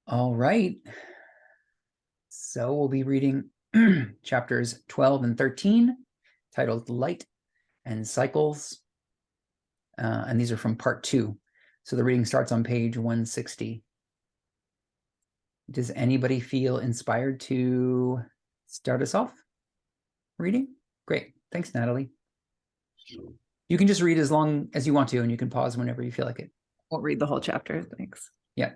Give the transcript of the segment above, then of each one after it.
All right. So we'll be reading chapters 12 and 13, titled Light and Cycles. And these are from part 2. So the reading starts on page 160. Does anybody feel inspired to start us off reading? Great. Thanks, Natalie. You can just read as long as you want to, and you can pause whenever you feel like it. Won't read the whole chapter. Thanks. Yeah.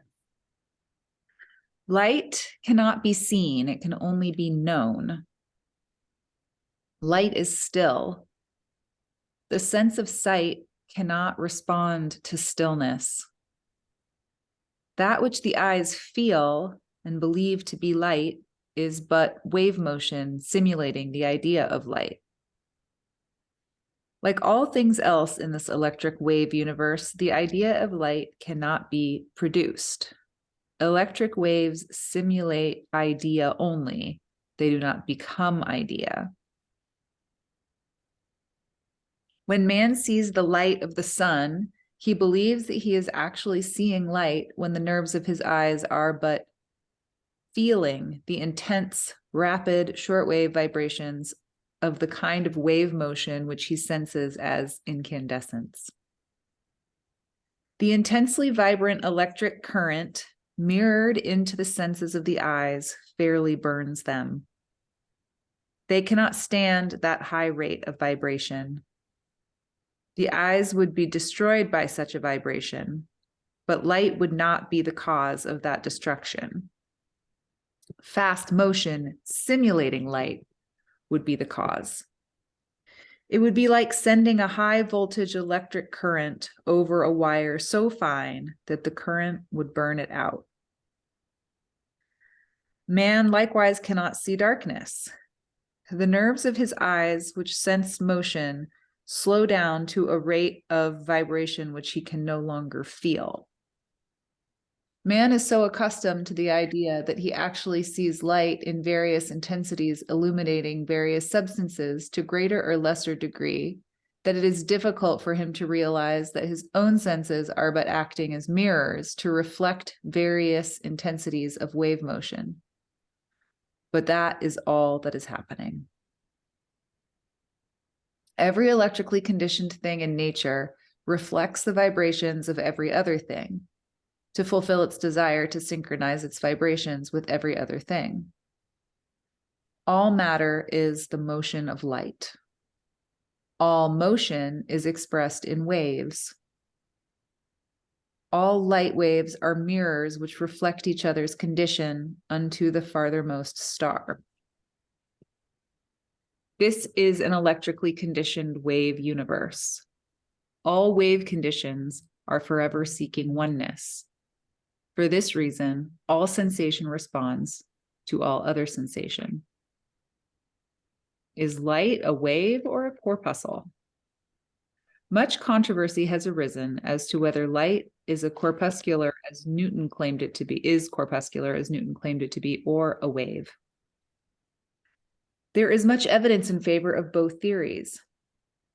Light cannot be seen. It can only be known. Light is still. The sense of sight cannot respond to stillness. That which the eyes feel and believe to be light is but wave motion simulating the idea of light. Like all things else in this electric wave universe, the idea of light cannot be produced. Electric waves simulate idea only. They do not become idea. When man sees the light of the sun, he believes that he is actually seeing light when the nerves of his eyes are but feeling the intense, rapid, shortwave vibrations of the kind of wave motion which he senses as incandescence. The intensely vibrant electric current mirrored into the senses of the eyes fairly burns them. They cannot stand that high rate of vibration. The eyes would be destroyed by such a vibration, but light would not be the cause of that destruction. Fast motion simulating light would be the cause. It would be like sending a high voltage electric current over a wire so fine that the current would burn it out. Man likewise cannot see darkness. The nerves of his eyes, which sense motion, slow down to a rate of vibration which he can no longer feel. Man is so accustomed to the idea that he actually sees light in various intensities illuminating various substances to greater or lesser degree, that it is difficult for him to realize that his own senses are but acting as mirrors to reflect various intensities of wave motion. But that is all that is happening. Every electrically conditioned thing in nature reflects the vibrations of every other thing to fulfill its desire to synchronize its vibrations with every other thing. All matter is the motion of light. All motion is expressed in waves. All light waves are mirrors which reflect each other's condition unto the farthermost star. This is an electrically conditioned wave universe. All wave conditions are forever seeking oneness. For this reason, all sensation responds to all other sensation. Is light a wave or a corpuscle? Much controversy has arisen as to whether light is corpuscular as Newton claimed it to be, or a wave. There is much evidence in favor of both theories.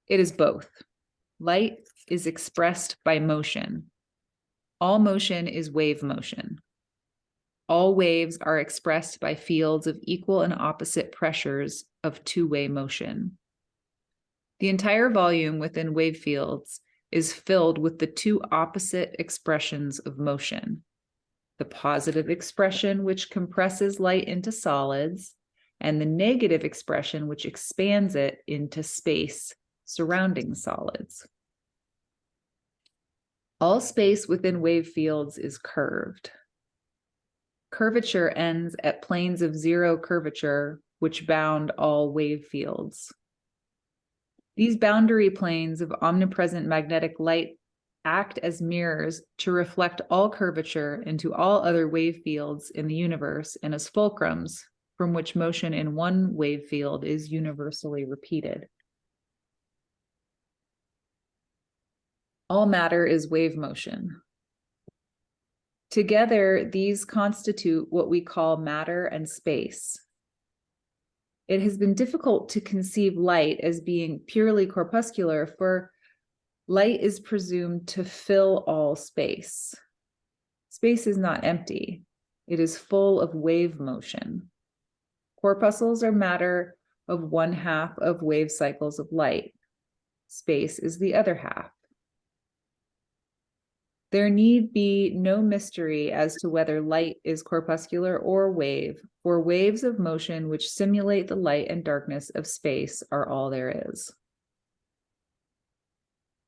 It is both. Light is expressed by motion. All motion is wave motion. All waves are expressed by fields of equal and opposite pressures of two-way motion. The entire volume within wave fields is filled with the two opposite expressions of motion: the positive expression, which compresses light into solids, and the negative expression, which expands it into space surrounding solids. All space within wave fields is curved. Curvature ends at planes of zero curvature, which bound all wave fields. These boundary planes of omnipresent magnetic light act as mirrors to reflect all curvature into all other wave fields in the universe and as fulcrums from which motion in one wave field is universally repeated. All matter is wave motion. Together, these constitute what we call matter and space. It has been difficult to conceive light as being purely corpuscular, for light is presumed to fill all space. Space is not empty. It is full of wave motion. Corpuscles are matter of one half of wave cycles of light. Space is the other half. There need be no mystery as to whether light is corpuscular or wave, for waves of motion which simulate the light and darkness of space are all there is.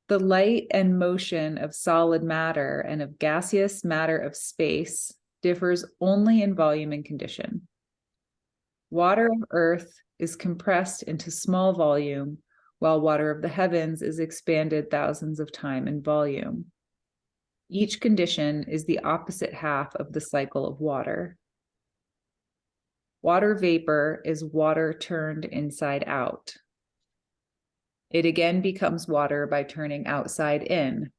The light and motion of solid matter and of gaseous matter of space differs only in volume and condition. Water of earth is compressed into small volume, while water of the heavens is expanded thousands of times in volume. Each condition is the opposite half of the cycle of water. Water vapor is water turned inside out. It again becomes water by turning outside in.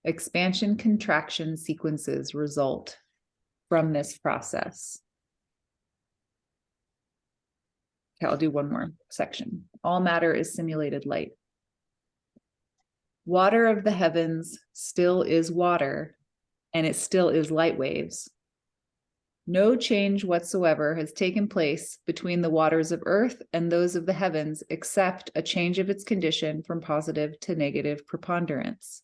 Expansion-contraction sequences result from this process. Okay, I'll do one more section. All matter is simulated light. Water of the heavens still is water, and it still is light waves. No change whatsoever has taken place between the waters of earth and those of the heavens, except a change of its condition from positive to negative preponderance.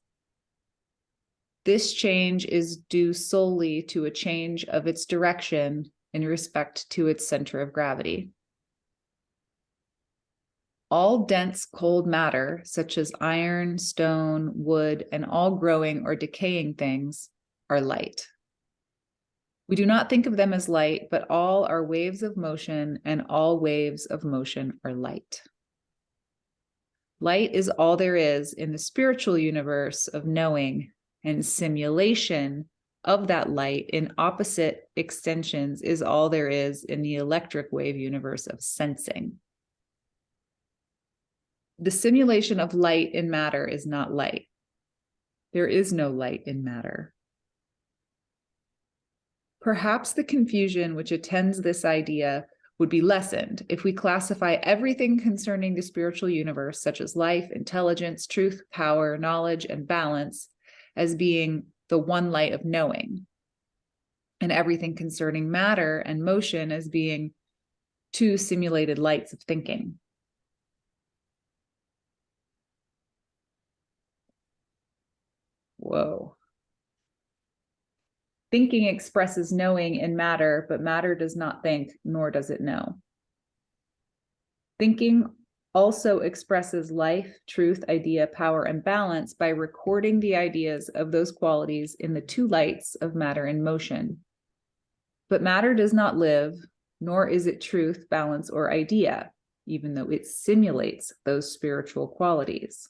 This change is due solely to a change of its direction in respect to its center of gravity. All dense cold matter, such as iron, stone, wood, and all growing or decaying things, are light. We do not think of them as light, but all are waves of motion, and all waves of motion are light. Light is all there is in the spiritual universe of knowing, and simulation of that light in opposite extensions is all there is in the electric wave universe of sensing. The simulation of light in matter is not light. There is no light in matter. Perhaps the confusion which attends this idea would be lessened if we classify everything concerning the spiritual universe, such as life, intelligence, truth, power, knowledge, and balance, as being the one light of knowing, and everything concerning matter and motion as being two simulated lights of thinking. Whoa. Thinking expresses knowing in matter, but matter does not think, nor does it know. Thinking also expresses life, truth, idea, power, and balance by recording the ideas of those qualities in the two lights of matter and motion. But matter does not live, nor is it truth, balance, or idea, even though it simulates those spiritual qualities.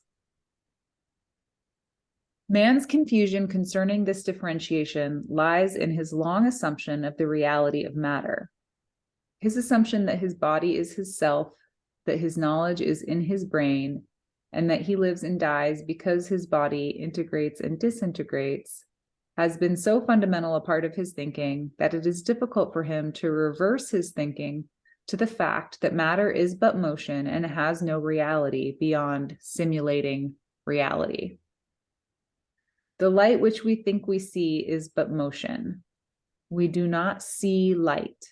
Man's confusion concerning this differentiation lies in his long assumption of the reality of matter. His assumption that his body is his self, that his knowledge is in his brain, and that he lives and dies because his body integrates and disintegrates, has been so fundamental a part of his thinking that it is difficult for him to reverse his thinking to the fact that matter is but motion and has no reality beyond simulating reality. The light which we think we see is but motion. We do not see light.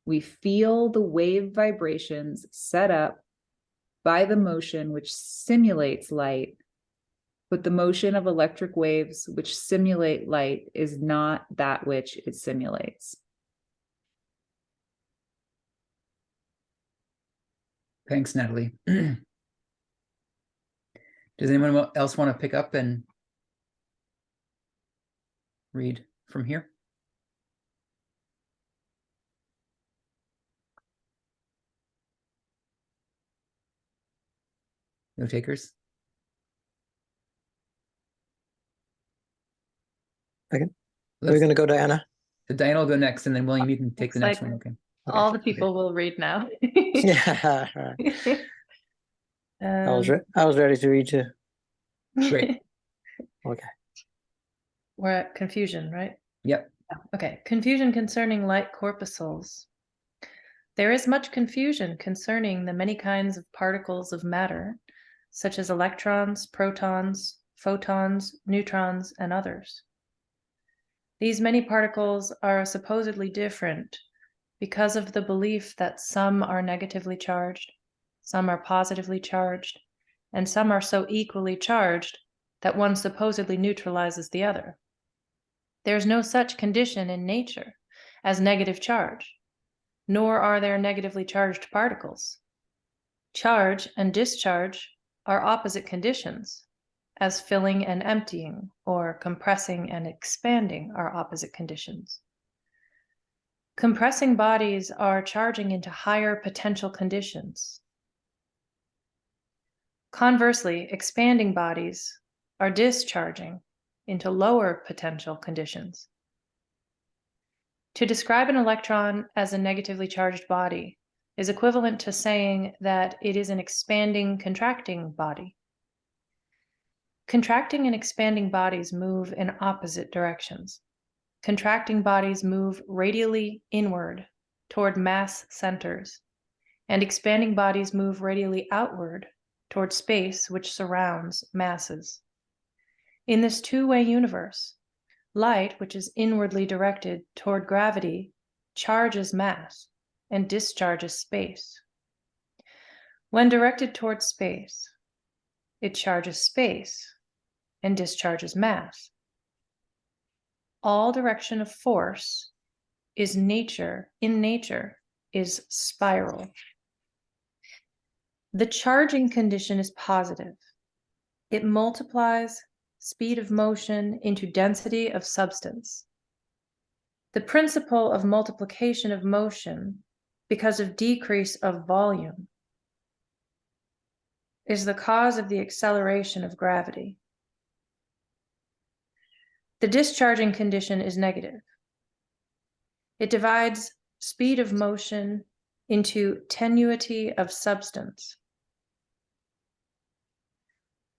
We feel the wave vibrations set up by the motion which simulates light, but the motion of electric waves which simulate light is not that which it simulates. Thanks, Natalie. Does anyone else want to pick up and read from here? No takers? Okay. We're going to go to Anna. So Diana will go next, and then William, you can take the next one. Okay. All the people will read now. Yeah. I was ready to read too. Great. Okay. We're at confusion, right? Yep. Okay. Confusion concerning light corpuscles. There is much confusion concerning the many kinds of particles of matter, such as electrons, protons, photons, neutrons, and others. These many particles are supposedly different because of the belief that some are negatively charged, some are positively charged, and some are so equally charged that one supposedly neutralizes the other. There's no such condition in nature as negative charge, nor are there negatively charged particles. Charge and discharge are opposite conditions, as filling and emptying, or compressing and expanding are opposite conditions. Compressing bodies are charging into higher potential conditions. Conversely, expanding bodies are discharging into lower potential conditions. To describe an electron as a negatively charged body is equivalent to saying that it is an expanding, contracting body. Contracting and expanding bodies move in opposite directions. Contracting bodies move radially inward toward mass centers, and expanding bodies move radially outward toward space which surrounds masses. In this two-way universe, light, which is inwardly directed toward gravity, charges mass and discharges space. When directed toward space, it charges space and discharges mass. All direction of force is nature, in nature, is spiral. The charging condition is positive. It multiplies speed of motion into density of substance. The principle of multiplication of motion, because of decrease of volume, is the cause of the acceleration of gravity. The discharging condition is negative. It divides speed of motion into tenuity of substance.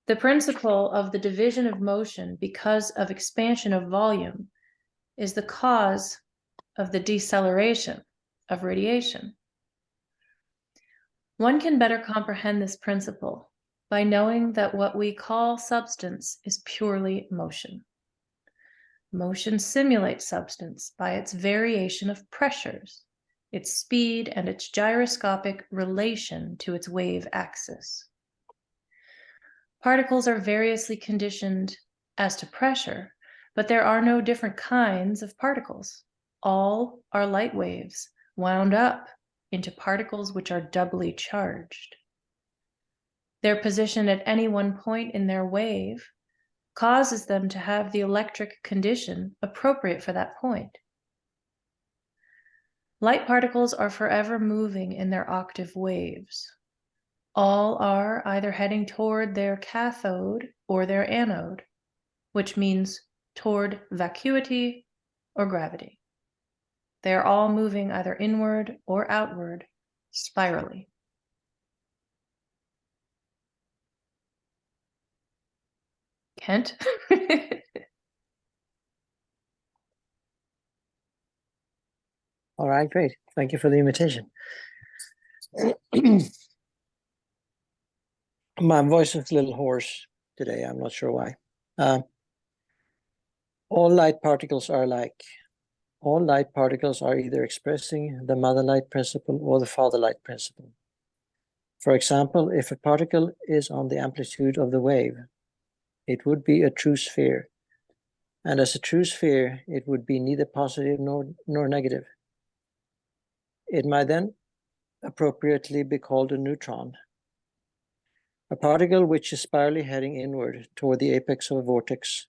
The principle of the division of motion because of expansion of volume is the cause of the deceleration of radiation. One can better comprehend this principle by knowing that what we call substance is purely motion. Motion simulates substance by its variation of pressures, its speed, and its gyroscopic relation to its wave axis. Particles are variously conditioned as to pressure, but there are no different kinds of particles. All are light waves wound up into particles which are doubly charged. Their position at any one point in their wave causes them to have the electric condition appropriate for that point. Light particles are forever moving in their octave waves. All are either heading toward their cathode or their anode, which means toward vacuity or gravity. They are all moving either inward or outward, spirally. Kent? All right, great. Thank you for the invitation. My voice is a little hoarse today. I'm not sure why. All light particles are alike. All light particles are either expressing the mother light principle or the father light principle. For example, if a particle is on the amplitude of the wave, it would be a true sphere. And as a true sphere, it would be neither positive nor negative. It might then appropriately be called a neutron. A particle which is spirally heading inward toward the apex of a vortex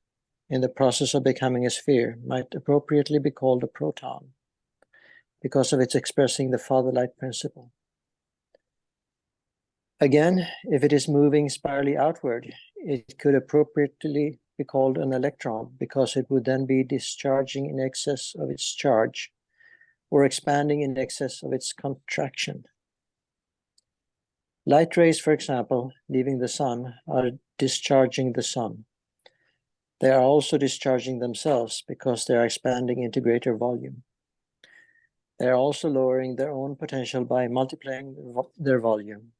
in the process of becoming a sphere might appropriately be called a proton because of its expressing the father light principle. Again, if it is moving spirally outward, it could appropriately be called an electron because it would then be discharging in excess of its charge or expanding in excess of its contraction. Light rays, for example, leaving the sun, are discharging the sun. They are also discharging themselves because they are expanding into greater volume. They are also lowering their own potential by multiplying their volume.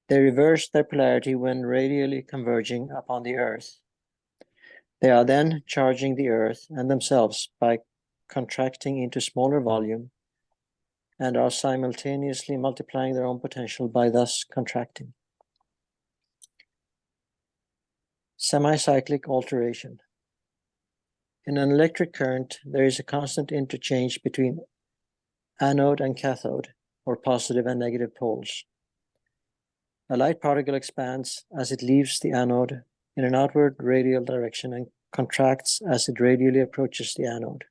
They reverse their polarity when radially converging upon the Earth. They are then charging the Earth and themselves by contracting into smaller volume and are simultaneously multiplying their own potential by thus contracting. Semi-cyclic alteration. In an electric current, there is a constant interchange between anode and cathode, or positive and negative poles. A light particle expands as it leaves the anode in an outward radial direction and contracts as it radially approaches the anode.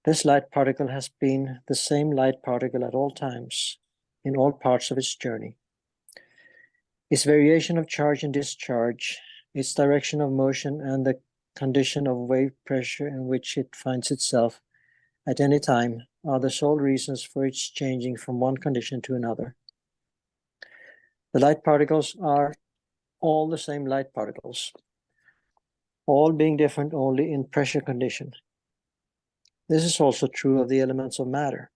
This light particle has been the same light particle at all times, in all parts of its journey. Its variation of charge and discharge, its direction of motion, and the condition of wave pressure in which it finds itself at any time are the sole reasons for its changing from one condition to another. The light particles are all the same light particles, all being different only in pressure condition. This is also true of the elements of matter,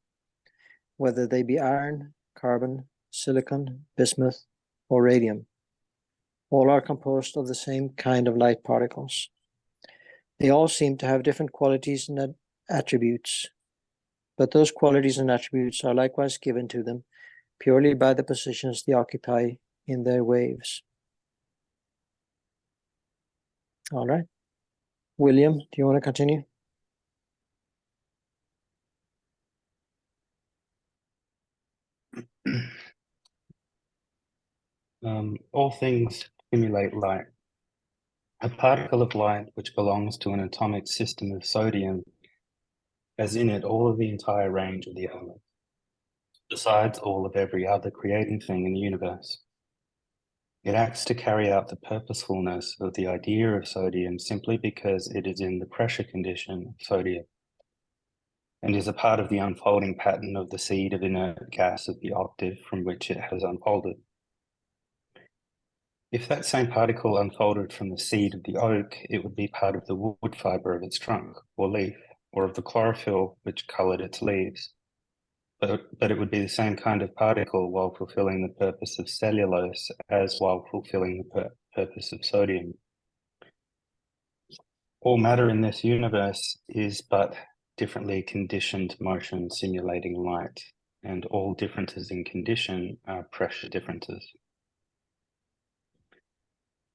whether they be iron, carbon, silicon, bismuth, or radium. All are composed of the same kind of light particles. They all seem to have different qualities and attributes, but those qualities and attributes are likewise given to them purely by the positions they occupy in their waves. All right. William, do you want to continue? All things simulate light. A particle of light which belongs to an atomic system of sodium has in it all of the entire range of the elements, besides all of every other creating thing in the universe. It acts to carry out the purposefulness of the idea of sodium simply because it is in the pressure condition of sodium, and is a part of the unfolding pattern of the seed of inert gas of the octave from which it has unfolded. If that same particle unfolded from the seed of the oak, it would be part of the wood fiber of its trunk or leaf, or of the chlorophyll which colored its leaves. But it would be the same kind of particle while fulfilling the purpose of cellulose as while fulfilling the purpose of sodium. All matter in this universe is but differently conditioned motion simulating light, and all differences in condition are pressure differences.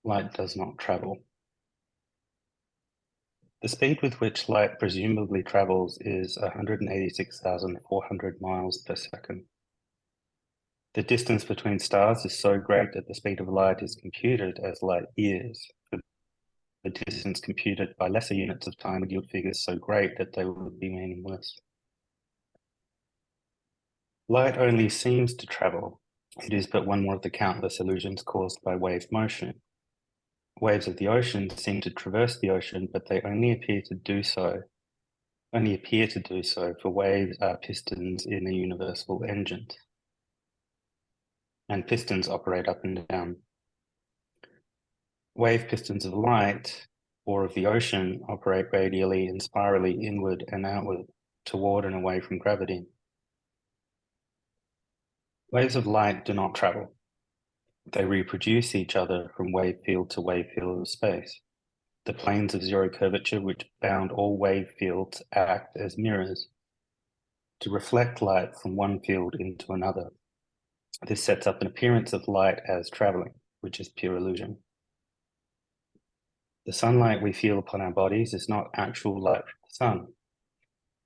Light does not travel. The speed with which light presumably travels is 186,400 miles per second. The distance between stars is so great that the speed of light is computed as light years. The distance computed by lesser units of time would yield figures so great that they would be meaningless. Light only seems to travel. It is but one more of the countless illusions caused by wave motion. Waves of the ocean seem to traverse the ocean, but they only appear to do so, for waves are pistons in a universal engine, and pistons operate up and down. Wave pistons of light or of the ocean operate radially and spirally inward and outward, toward and away from gravity. Waves of light do not travel. They reproduce each other from wave field to wave field of space. The planes of zero curvature which bound all wave fields act as mirrors to reflect light from one field into another. This sets up an appearance of light as traveling, which is pure illusion. The sunlight we feel upon our bodies is not actual light from the sun.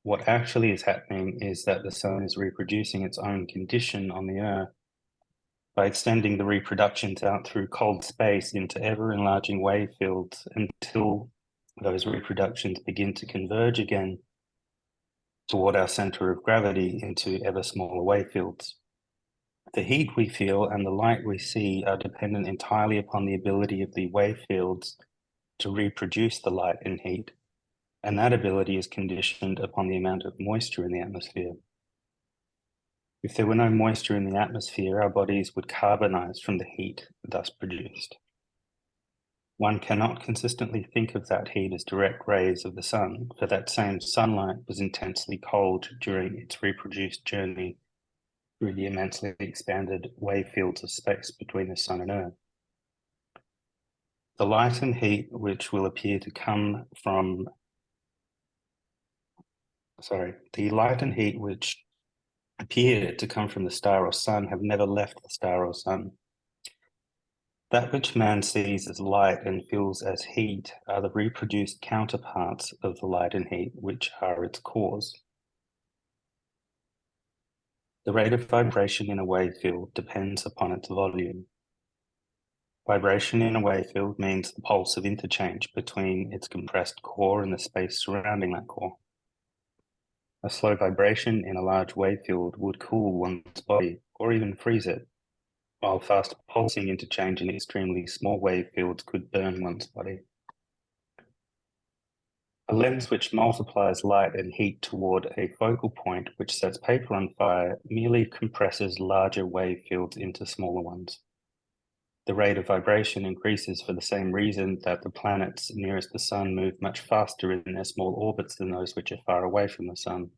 What actually is happening is that the sun is reproducing its own condition on the earth by extending the reproductions out through cold space into ever-enlarging wave fields until those reproductions begin to converge again toward our center of gravity into ever smaller wave fields. The heat we feel and the light we see are dependent entirely upon the ability of the wave fields to reproduce the light and heat, and that ability is conditioned upon the amount of moisture in the atmosphere. If there were no moisture in the atmosphere, our bodies would carbonize from the heat thus produced. One cannot consistently think of that heat as direct rays of the sun, for that same sunlight was intensely cold during its reproduced journey through the immensely expanded wave fields of space between the sun and earth. The light and heat which will appear to come from, the light and heat which appear to come from the star or sun have never left the star or sun. That which man sees as light and feels as heat are the reproduced counterparts of the light and heat which are its cause. The rate of vibration in a wave field depends upon its volume. Vibration in a wave field means the pulse of interchange between its compressed core and the space surrounding that core. A slow vibration in a large wave field would cool one's body or even freeze it, while fast pulsing interchange in extremely small wave fields could burn one's body. A lens which multiplies light and heat toward a focal point which sets paper on fire merely compresses larger wave fields into smaller ones. The rate of vibration increases for the same reason that the planets nearest the sun move much faster in their small orbits than those which are far away from the sun.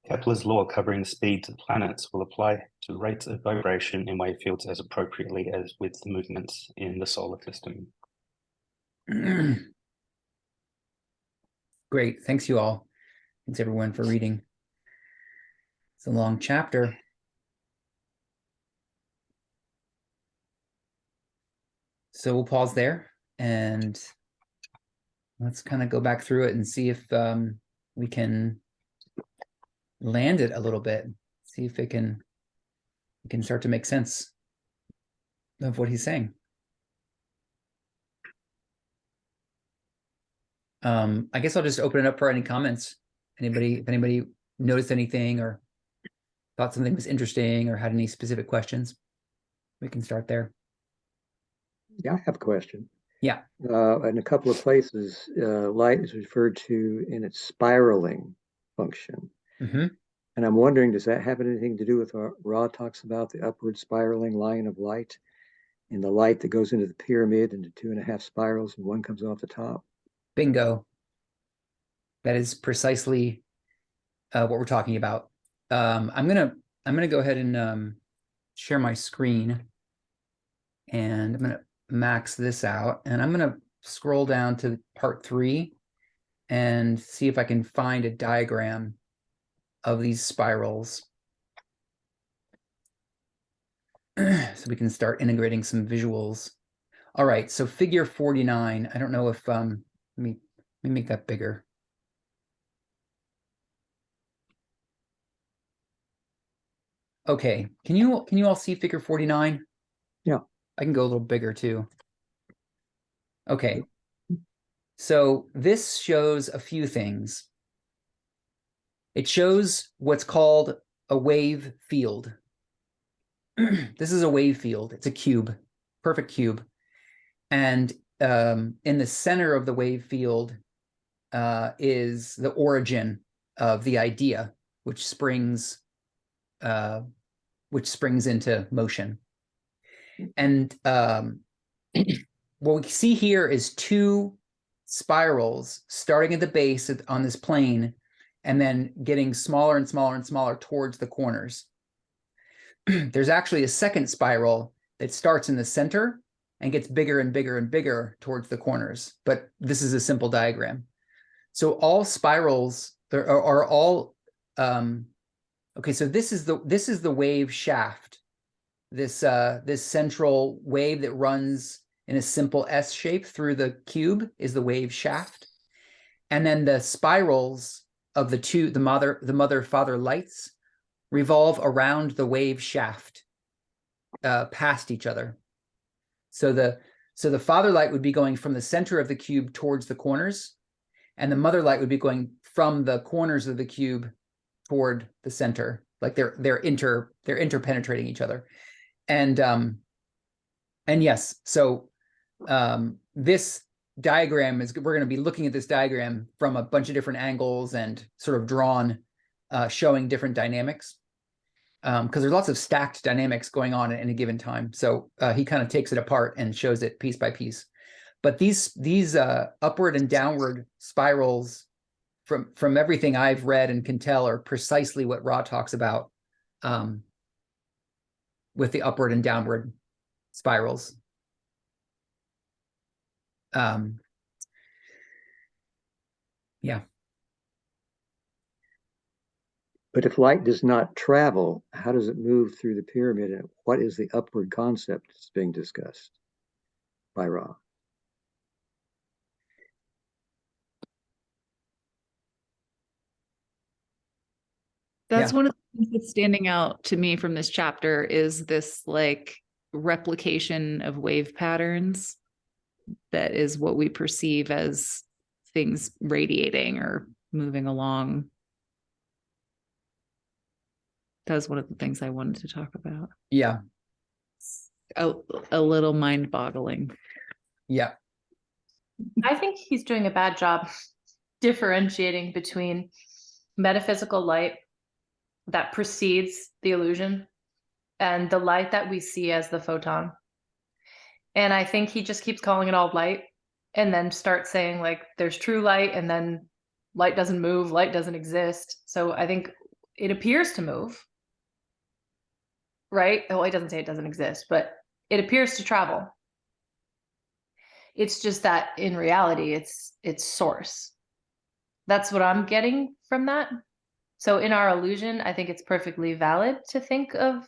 Kepler's law covering the speeds of planets will apply to rates of vibration in wave fields as appropriately as with the movements in the solar system. Great. Thanks, you all. Thanks, everyone, for reading. It's a long chapter. So we'll pause there and let's kind of go back through it and see if we can land it a little bit. See if it can start to make sense of what he's saying. I guess I'll just open it up for any comments. If anybody noticed anything or thought something was interesting or had any specific questions, we can start there. Yeah, I have a question. Yeah. In a couple of places, light is referred to in its spiraling function. Mm-hmm. And I'm wondering, does that have anything to do with what Ra talks about, the upward spiraling line of light and the light that goes into the pyramid into 2.5 spirals and one comes off the top? Bingo. That is precisely what we're talking about. I'm gonna go ahead and share my screen, and I'm gonna max this out, and I'm gonna scroll down to part 3 and see if I can find a diagram of these spirals so we can start integrating some visuals. All right, so figure 49. I don't know if let me make that bigger. Okay, can you all see figure 49? Yeah. I can go a little bigger too. Okay. So this shows a few things. It shows what's called a wave field. This is a wave field. It's a cube, perfect cube. And in the center of the wave field is the origin of the idea, which springs into motion. And what we see here is 2 spirals starting at the base on this plane and then getting smaller and smaller and smaller towards the corners. There's actually a second spiral that starts in the center and gets bigger and bigger and bigger towards the corners. But this is a simple diagram. So all spirals are all okay. So this is the wave shaft. This central wave that runs in a simple S shape through the cube is the wave shaft, and then the spirals of the mother-father lights revolve around the wave shaft, past each other. So the father light would be going from the center of the cube towards the corners, and the mother light would be going from the corners of the cube toward the center. Like they're interpenetrating each other. And yes, so this diagram we're going to be looking at this diagram from a bunch of different angles and sort of drawn, showing different dynamics, because there's lots of stacked dynamics going on at any given time. So he kind of takes it apart and shows it piece by piece. But these upward and downward spirals, from everything I've read and can tell, are precisely what Ra talks about with the upward and downward spirals. Yeah. But if light does not travel, how does it move through the pyramid? And what is the upward concept that's being discussed by Ra? That's Yeah. one of the things that's standing out to me from this chapter is this like replication of wave patterns that is what we perceive as things radiating or moving along. That was one of the things I wanted to talk about. Yeah. A little mind-boggling. Yeah. I think he's doing a bad job differentiating between metaphysical light that precedes the illusion and the light that we see as the photon. And I think he just keeps calling it all light and then starts saying like there's true light and then light doesn't move, light doesn't exist. So I think it appears to move, right? Oh, it doesn't say it doesn't exist, but it appears to travel. It's just that in reality, it's source. That's what I'm getting from that. So in our illusion, I think it's perfectly valid to think of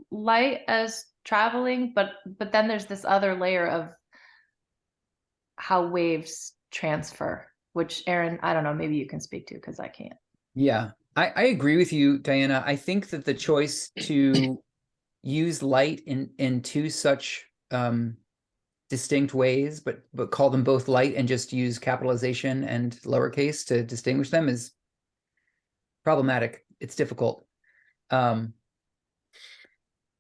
light as traveling, but then there's this other layer of how waves transfer, which Aaron, I don't know, maybe you can speak to because I can't. Yeah. I agree with you, Diana. I think that the choice to use light in two such distinct ways, but call them both light and just use capitalization and lowercase to distinguish them is problematic. It's difficult. The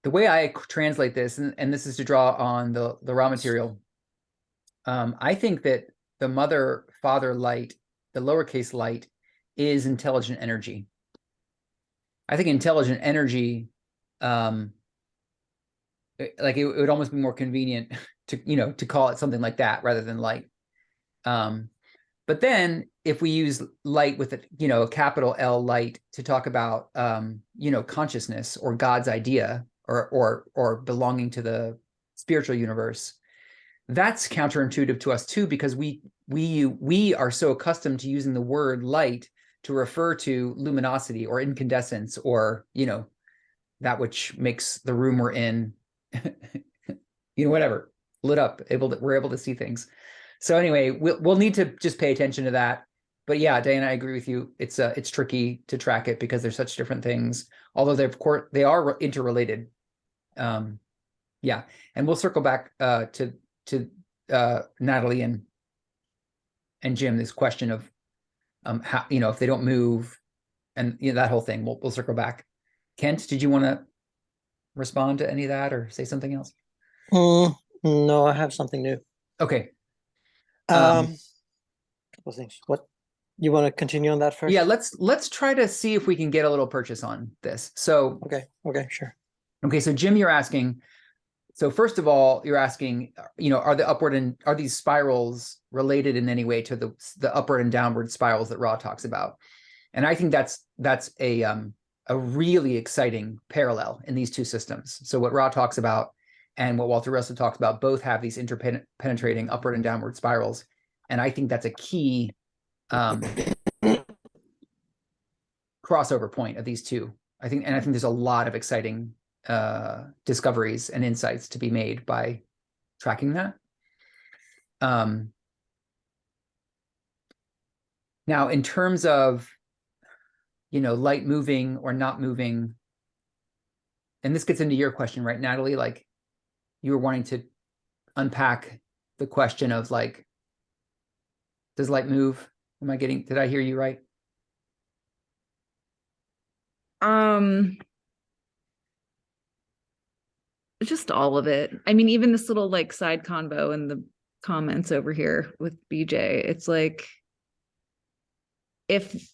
way I translate this, and this is to draw on the raw material, I think that the mother, father light, the lowercase light, is intelligent energy. I think intelligent energy, like it would almost be more convenient to call it something like that rather than light. But then if we use light with a capital L light to talk about consciousness or God's idea or belonging to the spiritual universe, that's counterintuitive to us too, because we are so accustomed to using the word light to refer to luminosity or incandescence or that which makes the room we're in whatever lit up, we're able to see things. So anyway, we'll need to just pay attention to that. But yeah, Diana, I agree with you. It's tricky to track it because they're such different things, although they are interrelated. Yeah, and we'll circle back to Natalie and Jim, this question of how if they don't move and that whole thing. We'll circle back. Kent, did you want to respond to any of that or say something else? No, I have something new. Okay. Couple things. What you want to continue on that first? Yeah, let's try to see if we can get a little purchase on this. So Okay, sure. Okay, so Jim, you're asking. So first of all, you're asking, are these spirals related in any way to the upward and downward spirals that Ra talks about? And I think that's a really exciting parallel in these two systems. So what Ra talks about and what Walter Russell talks about both have these interpenetrating upward and downward spirals. And I think that's a key crossover point of these two. I think there's a lot of exciting discoveries and insights to be made by tracking that. Now, in terms of light moving or not moving, and this gets into your question, right, Natalie? Like you were wanting to unpack the question of like, does light move? Did I hear you right? Just all of it. I mean, even this little like side convo in the comments over here with BJ, it's like if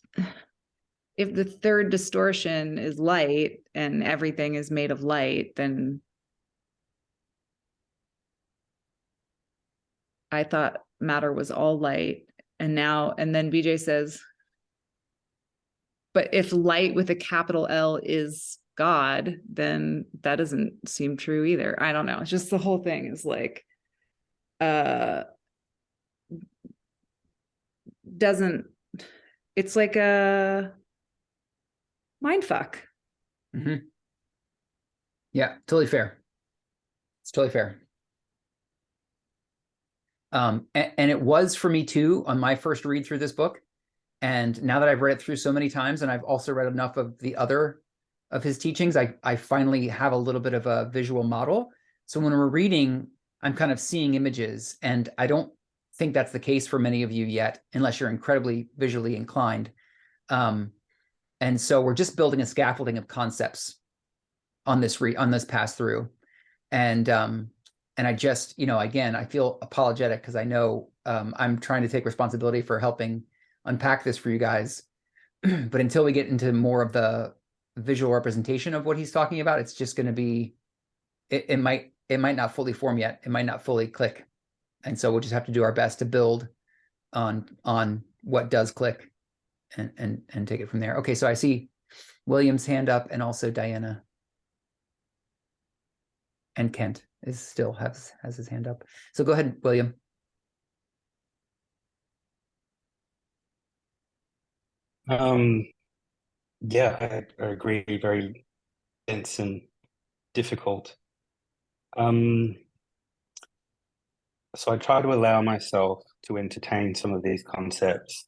the third distortion is light and everything is made of light, then I thought matter was all light. And then BJ says, but if light with a capital L is God, then that doesn't seem true either. I don't know. It's just the whole thing is like, doesn't, it's like a mind fuck. Mm-hmm. Yeah, totally fair. It's totally fair. And it was for me too on my first read through this book. And now that I've read it through so many times, and I've also read enough of the other of his teachings, I finally have a little bit of a visual model. So when we're reading, I'm kind of seeing images, and I don't think that's the case for many of you yet, unless you're incredibly visually inclined. And so we're just building a scaffolding of concepts on this pass through. And I just, again, I feel apologetic because I know I'm trying to take responsibility for helping unpack this for you guys. But until we get into more of the visual representation of what he's talking about, it's just going to be, it might not fully form yet. It might not fully click. And so we'll just have to do our best to build on what does click and take it from there. Okay, so I see William's hand up, and also Diana. And Kent still has his hand up. So go ahead, William. Yeah, I agree. Very dense and difficult. So I try to allow myself to entertain some of these concepts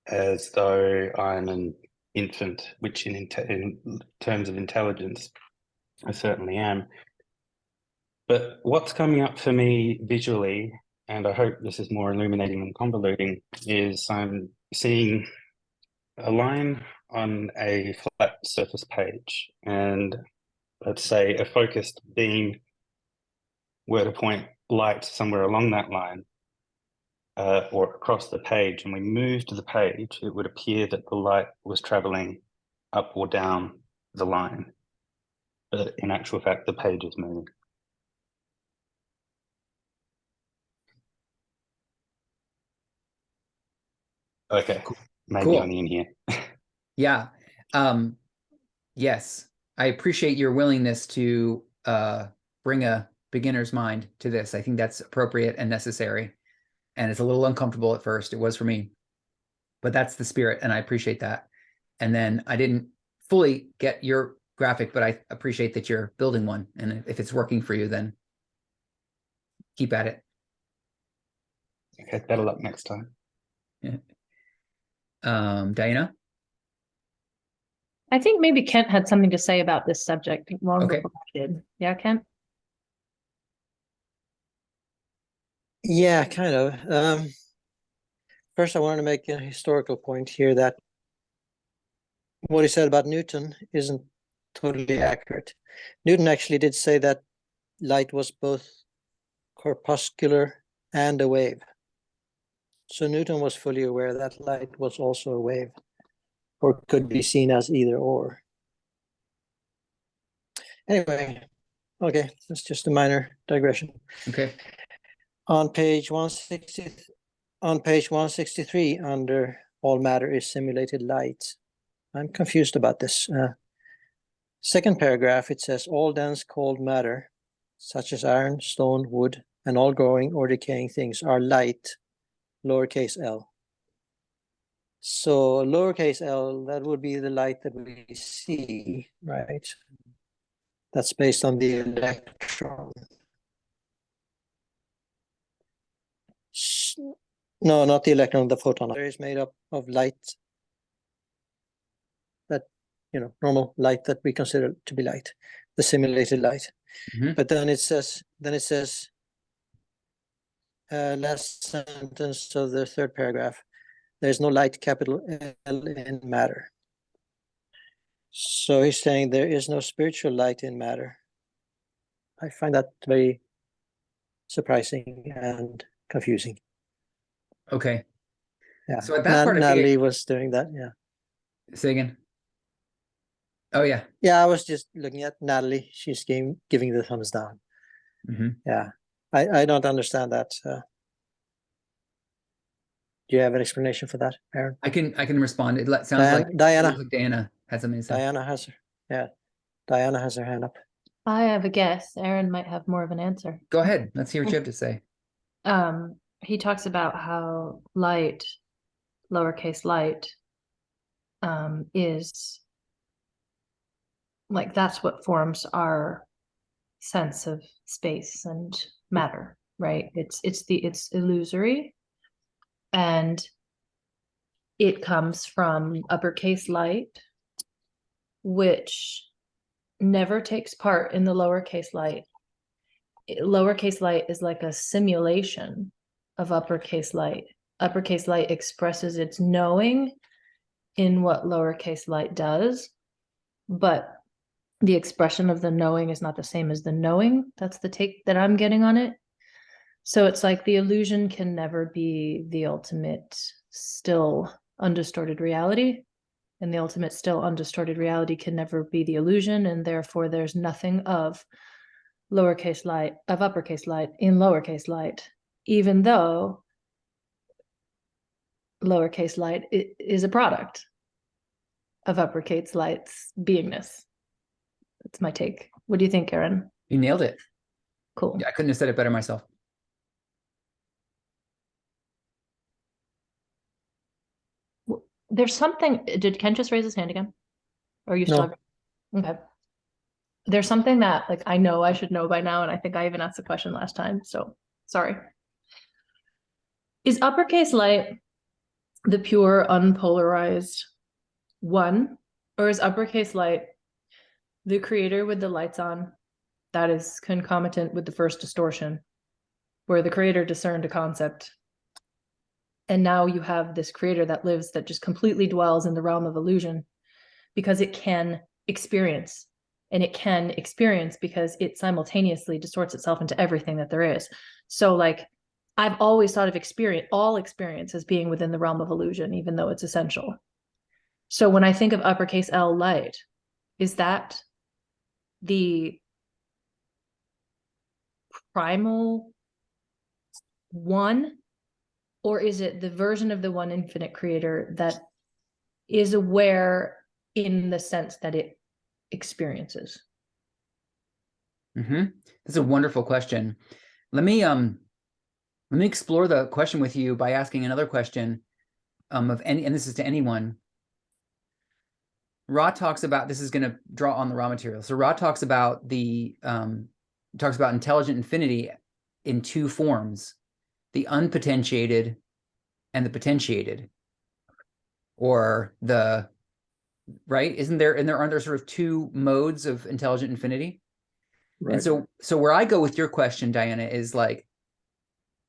as though I'm an infant, which in terms of intelligence, I certainly am. But what's coming up for me visually, and I hope this is more illuminating than convoluting, is I'm seeing a line on a flat surface page, and let's say a focused beam were to point light somewhere along that line, or across the page, and we moved the page, it would appear that the light was traveling up or down the line. But in actual fact, the page is moving. Okay, maybe Cool. only in here. Yeah. Yes, I appreciate your willingness to bring a beginner's mind to this. I think that's appropriate and necessary. And it's a little uncomfortable at first. It was for me, but that's the spirit, and I appreciate that. And then I didn't fully get your graphic, but I appreciate that you're building one. And if it's working for you, then keep at it. Okay, better luck next time. Yeah. Diana? I think maybe Kent had something to say about this subject long Okay. before I did. Yeah, Kent? Yeah, kind of. First, I wanted to make a historical point here that what he said about Newton isn't totally accurate. Newton actually did say that light was both corpuscular and a wave. So Newton was fully aware that light was also a wave, or could be seen as either or. Anyway, okay, that's just a minor digression. Okay. On page 163, under all matter is simulated light, I'm confused about this. Second paragraph, it says all dense cold matter, such as iron, stone, wood, and all growing or decaying things are light, lowercase l. So lowercase l, that would be the light that we see, right? That's based on the electron. No, not the electron, the photon. It is made up of light that, normal light that we consider to be light, the simulated light. Mhm. But then it says, last sentence of the third paragraph, there's no light, capital L, in matter. So he's saying there is no spiritual light in matter. I find that very surprising and confusing. Okay. Yeah. So at that part of Natalie was doing that. Yeah. say again. Oh yeah. Yeah, I was just looking at Natalie. She's giving the thumbs down. Mm-hmm. Yeah. I don't understand that. Do you have an explanation for that, Aaron? I can respond. It sounds like Diana. it looks like Diana had something to say. Diana has her hand up. I have a guess. Aaron might have more of an answer. Go ahead. Let's hear what you have to say. He talks about how light, lowercase light, is like that's what forms our sense of space and matter, right? It's illusory, and it comes from uppercase light, which never takes part in the lowercase light. Lowercase light is like a simulation of uppercase light. Uppercase light expresses its knowing in what lowercase light does, but the expression of the knowing is not the same as the knowing. That's the take that I'm getting on it. So it's like the illusion can never be the ultimate still undistorted reality, and the ultimate still undistorted reality can never be the illusion, and therefore there's nothing of lowercase light, of uppercase light in lowercase light, even though lowercase light is a product of uppercase light's beingness. That's my take. What do you think, Aaron? You nailed it. Cool. Yeah, I couldn't have said it better myself. There's something. Did Ken just raise his hand again? Or are you still? Okay. There's something that like I know I should know by now, and I think I even asked the question last time. So sorry. Is uppercase light the pure unpolarized one, or is uppercase light the creator with the lights on that is concomitant with the first distortion, where the creator discerned a concept, and now you have this creator that lives, that just completely dwells in the realm of illusion because it can experience, and it can experience because it simultaneously distorts itself into everything that there is. So like I've always thought of all experience as being within the realm of illusion, even though it's essential. So when I think of uppercase L light, is that the primal one, or is it the version of the one infinite creator that is aware in the sense that it experiences? That's a wonderful question. Let me explore the question with you by asking another question and this is to anyone. Ra talks about, this is going to draw on the raw material. So Ra talks about intelligent infinity in two forms, the unpotentiated and the potentiated, or the, right? Aren't there sort of two modes of intelligent infinity? Right. And so where I go with your question, Diana, is like,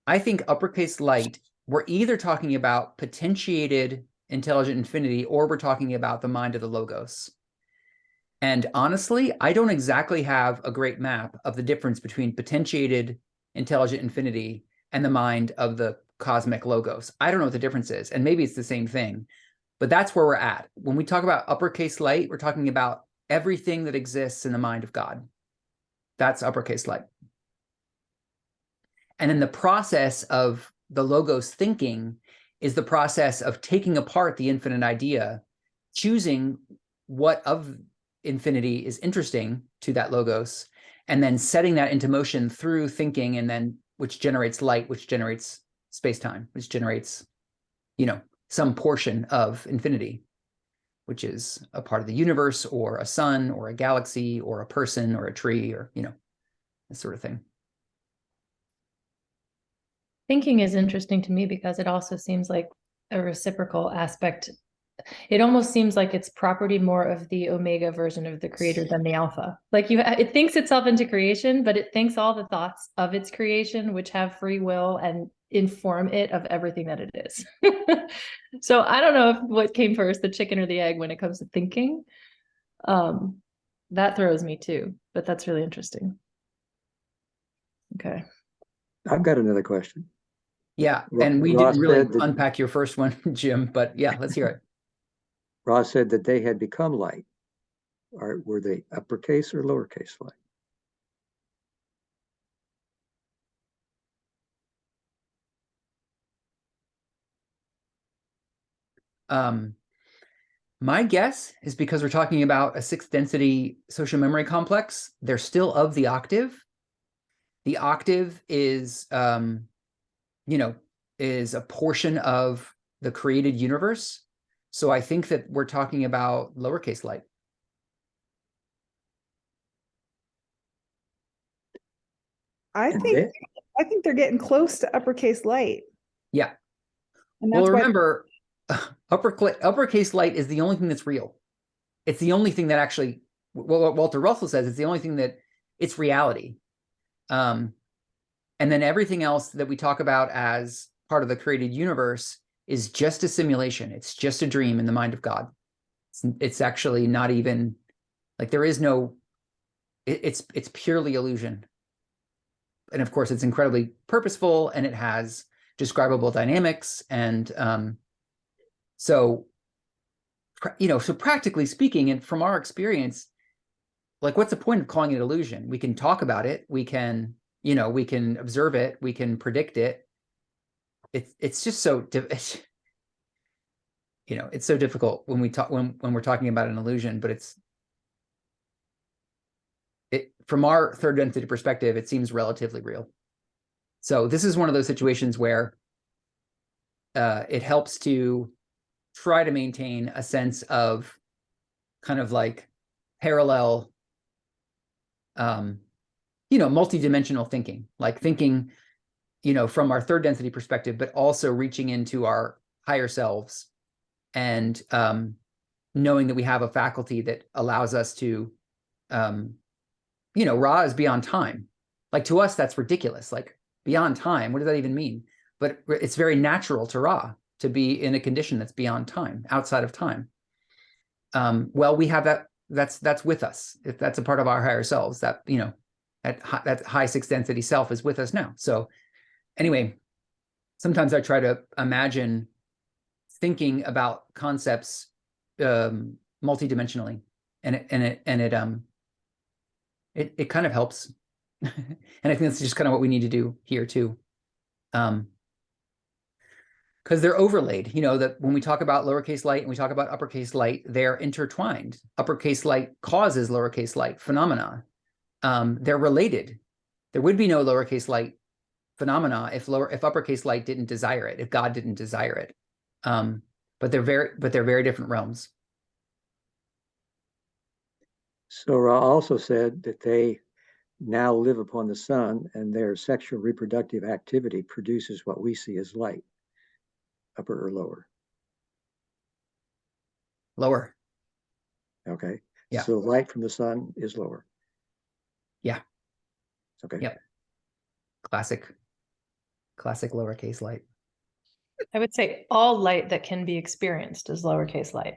I think uppercase light, we're either talking about potentiated intelligent infinity, or we're talking about the mind of the logos. And honestly, I don't exactly have a great map of the difference between potentiated intelligent infinity and the mind of the cosmic logos. I don't know what the difference is, and maybe it's the same thing, but that's where we're at. When we talk about uppercase light, we're talking about everything that exists in the mind of God. That's uppercase light. And then the process of the logos thinking is the process of taking apart the infinite idea, choosing what of infinity is interesting to that logos, and then setting that into motion through thinking, and then which generates light, which generates space-time, which generates, some portion of infinity, which is a part of the universe, or a sun, or a galaxy, or a person, or a tree, or, this sort of thing. Thinking is interesting to me because it also seems like a reciprocal aspect. It almost seems like it's property more of the omega version of the creator than the alpha. Like it thinks itself into creation, but it thinks all the thoughts of its creation, which have free will and inform it of everything that it is. So I don't know if what came first, the chicken or the egg, when it comes to thinking. That throws me too, but that's really interesting. Okay. I've got another question. Yeah, and we didn't really unpack your first one, Jim, but yeah, let's hear it. Ross said that they had become light. Were they uppercase or lowercase light? My guess is because we're talking about a 6th density social memory complex, they're still of the octave. The octave is, is a portion of the created universe. So I think that we're talking about lowercase light. I And think then- I think they're getting close to uppercase light. Yeah. And Well, that's why remember, uppercase light is the only thing that's real. It's the only thing that actually, what Walter Russell says, it's the only thing that it's reality. And then everything else that we talk about as part of the created universe is just a simulation. It's just a dream in the mind of God. It's actually not even like there is no, it's purely illusion. And of course, it's incredibly purposeful and it has describable dynamics. And so practically speaking, and from our experience, like what's the point of calling it illusion? We can talk about it. We can, we can observe it. We can predict it. It's just so, it's so difficult when we talk, when we're talking about an illusion, but from our 3rd density perspective, it seems relatively real. So this is one of those situations where it helps to try to maintain a sense of kind of like parallel, multidimensional thinking, like thinking, from our 3rd density perspective, but also reaching into our higher selves and knowing that we have a faculty that allows us to, Ra is beyond time. Like to us, that's ridiculous. Like beyond time, what does that even mean? But it's very natural to Ra to be in a condition that's beyond time, outside of time. Well, we have that. That's with us. If that's a part of our higher selves, that that high 6th density self is with us now. So anyway, sometimes I try to imagine thinking about concepts multidimensionally, and it kind of helps. And I think that's just kind of what we need to do here too. Because they're overlaid, that when we talk about lowercase light and we talk about uppercase light, they're intertwined. Uppercase light causes lowercase light phenomena. They're related. There would be no lowercase light phenomena if uppercase light didn't desire it, if God didn't desire it. But they're very different realms. So Ra also said that they now live upon the sun and their sexual reproductive activity produces what we see as light, upper or lower. Lower. Okay. Yeah. So light from the sun is lower. Yeah. Okay. Yep. Classic lowercase light. I would say all light that can be experienced is lowercase light.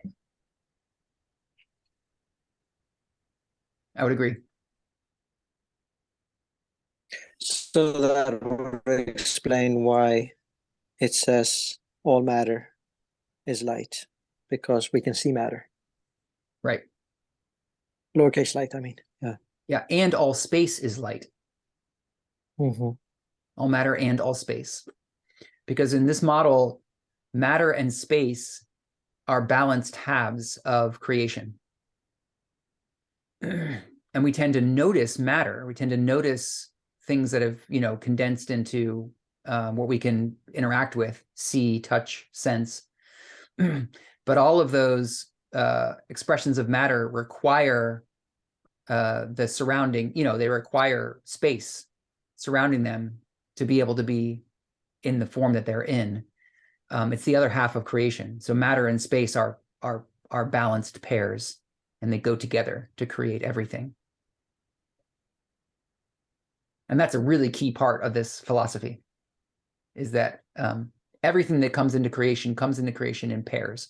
I would agree. So that would explain why it says all matter is light, because we can see matter. Right. Lowercase light, I mean. Yeah. Yeah. And all space is light. Mm-hmm. All matter and all space. Because in this model, matter and space are balanced halves of creation. And we tend to notice matter. We tend to notice things that have, condensed into what we can interact with, see, touch, sense. But all of those expressions of matter require the surrounding, they require space surrounding them to be able to be in the form that they're in. It's the other half of creation. So matter and space are balanced pairs, and they go together to create everything. And that's a really key part of this philosophy, is that everything that comes into creation in pairs,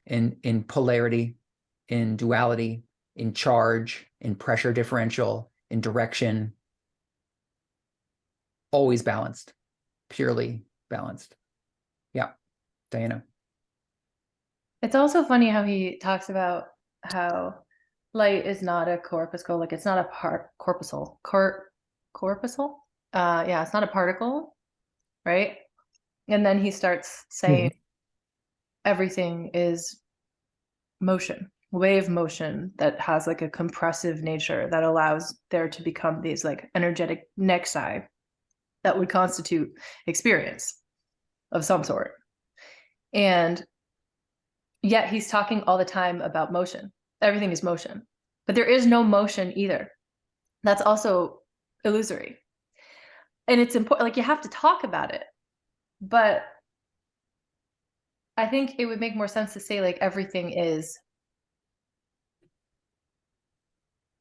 in polarity, in duality, in charge, in pressure differential, in direction, always balanced, purely balanced. Yeah, Diana. It's also funny how he talks about how light is not a corpuscle, like it's not a corpuscle. Yeah, it's not a particle, right? And then he starts saying everything is motion, wave motion that has like a compressive nature that allows there to become these like energetic nexi that would constitute experience of some sort. And yet he's talking all the time about motion. Everything is motion, but there is no motion either. That's also illusory. And it's important, like you have to talk about it, but I think it would make more sense to say like everything is,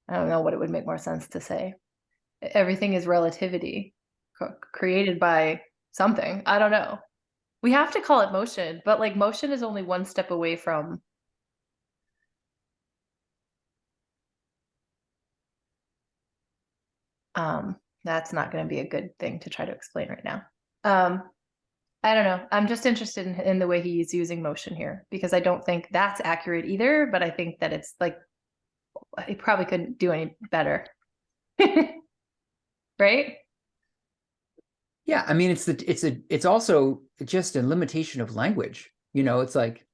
I don't know what it would make more sense to say. Everything is relativity created by something. I don't know. We have to call it motion, but like motion is only one step away from that's not going to be a good thing to try to explain right now. I don't know. I'm just interested in the way he's using motion here, because I don't think that's accurate either, but I think that it's like he probably couldn't do any better. Right? Yeah, I mean, it's also just a limitation of language. You know, it's like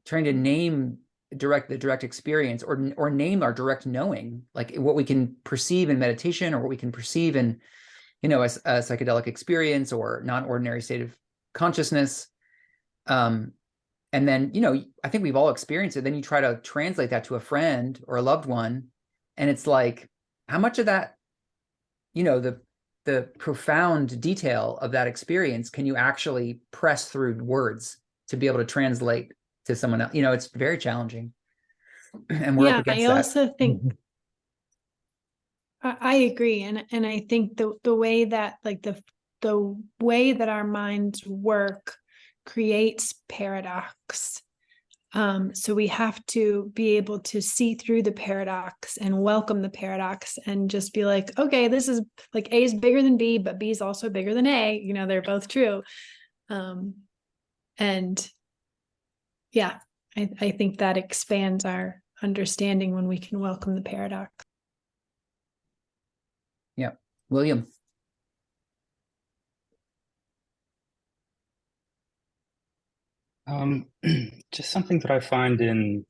trying to name the direct experience, or name our direct knowing, like what we can perceive in meditation, or what we can perceive in, you know, a psychedelic experience or non-ordinary state of consciousness. And then, you know, I think we've all experienced it. Then you try to translate that to a friend or a loved one, and it's like, how much of that, you know, the profound detail of that experience can you actually press through words to be able to translate to someone else? You know, it's very challenging. And we're up against I that. also think I agree, and I think the way that like the way that our minds work creates paradox. So we have to be able to see through the paradox and welcome the paradox and just be like, okay, this is like A is bigger than B, but B is also bigger than A. You know, they're both true. And yeah, I think that expands our understanding when we can welcome the paradox. Yeah. William. Just something that I find in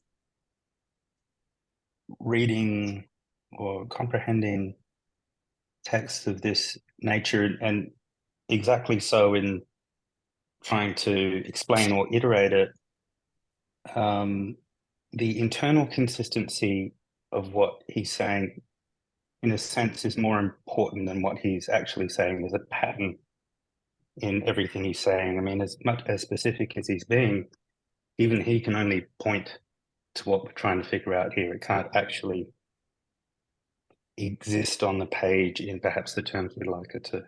reading or comprehending texts of this nature, and exactly so in trying to explain or iterate it, the internal consistency of what he's saying, in a sense, is more important than what he's actually saying. There's a pattern in everything he's saying. I mean, as much as specific as he's being, even he can only point to what we're trying to figure out here. It can't actually exist on the page in perhaps the terms we'd like it to.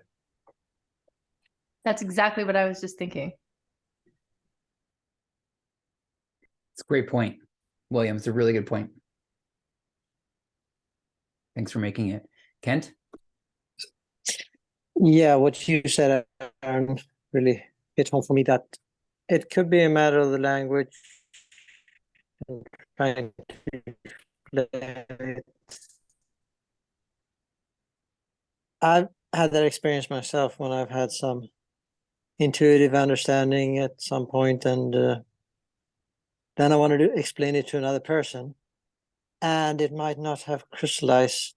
That's exactly what I was just thinking. It's a great point, William. It's a really good point. Thanks for making it. Kent? Yeah, what you said, Aaron, really hit home for me, that it could be a matter of the language and trying to play it. I've had that experience myself when I've had some intuitive understanding at some point, and then I wanted to explain it to another person, and it might not have crystallized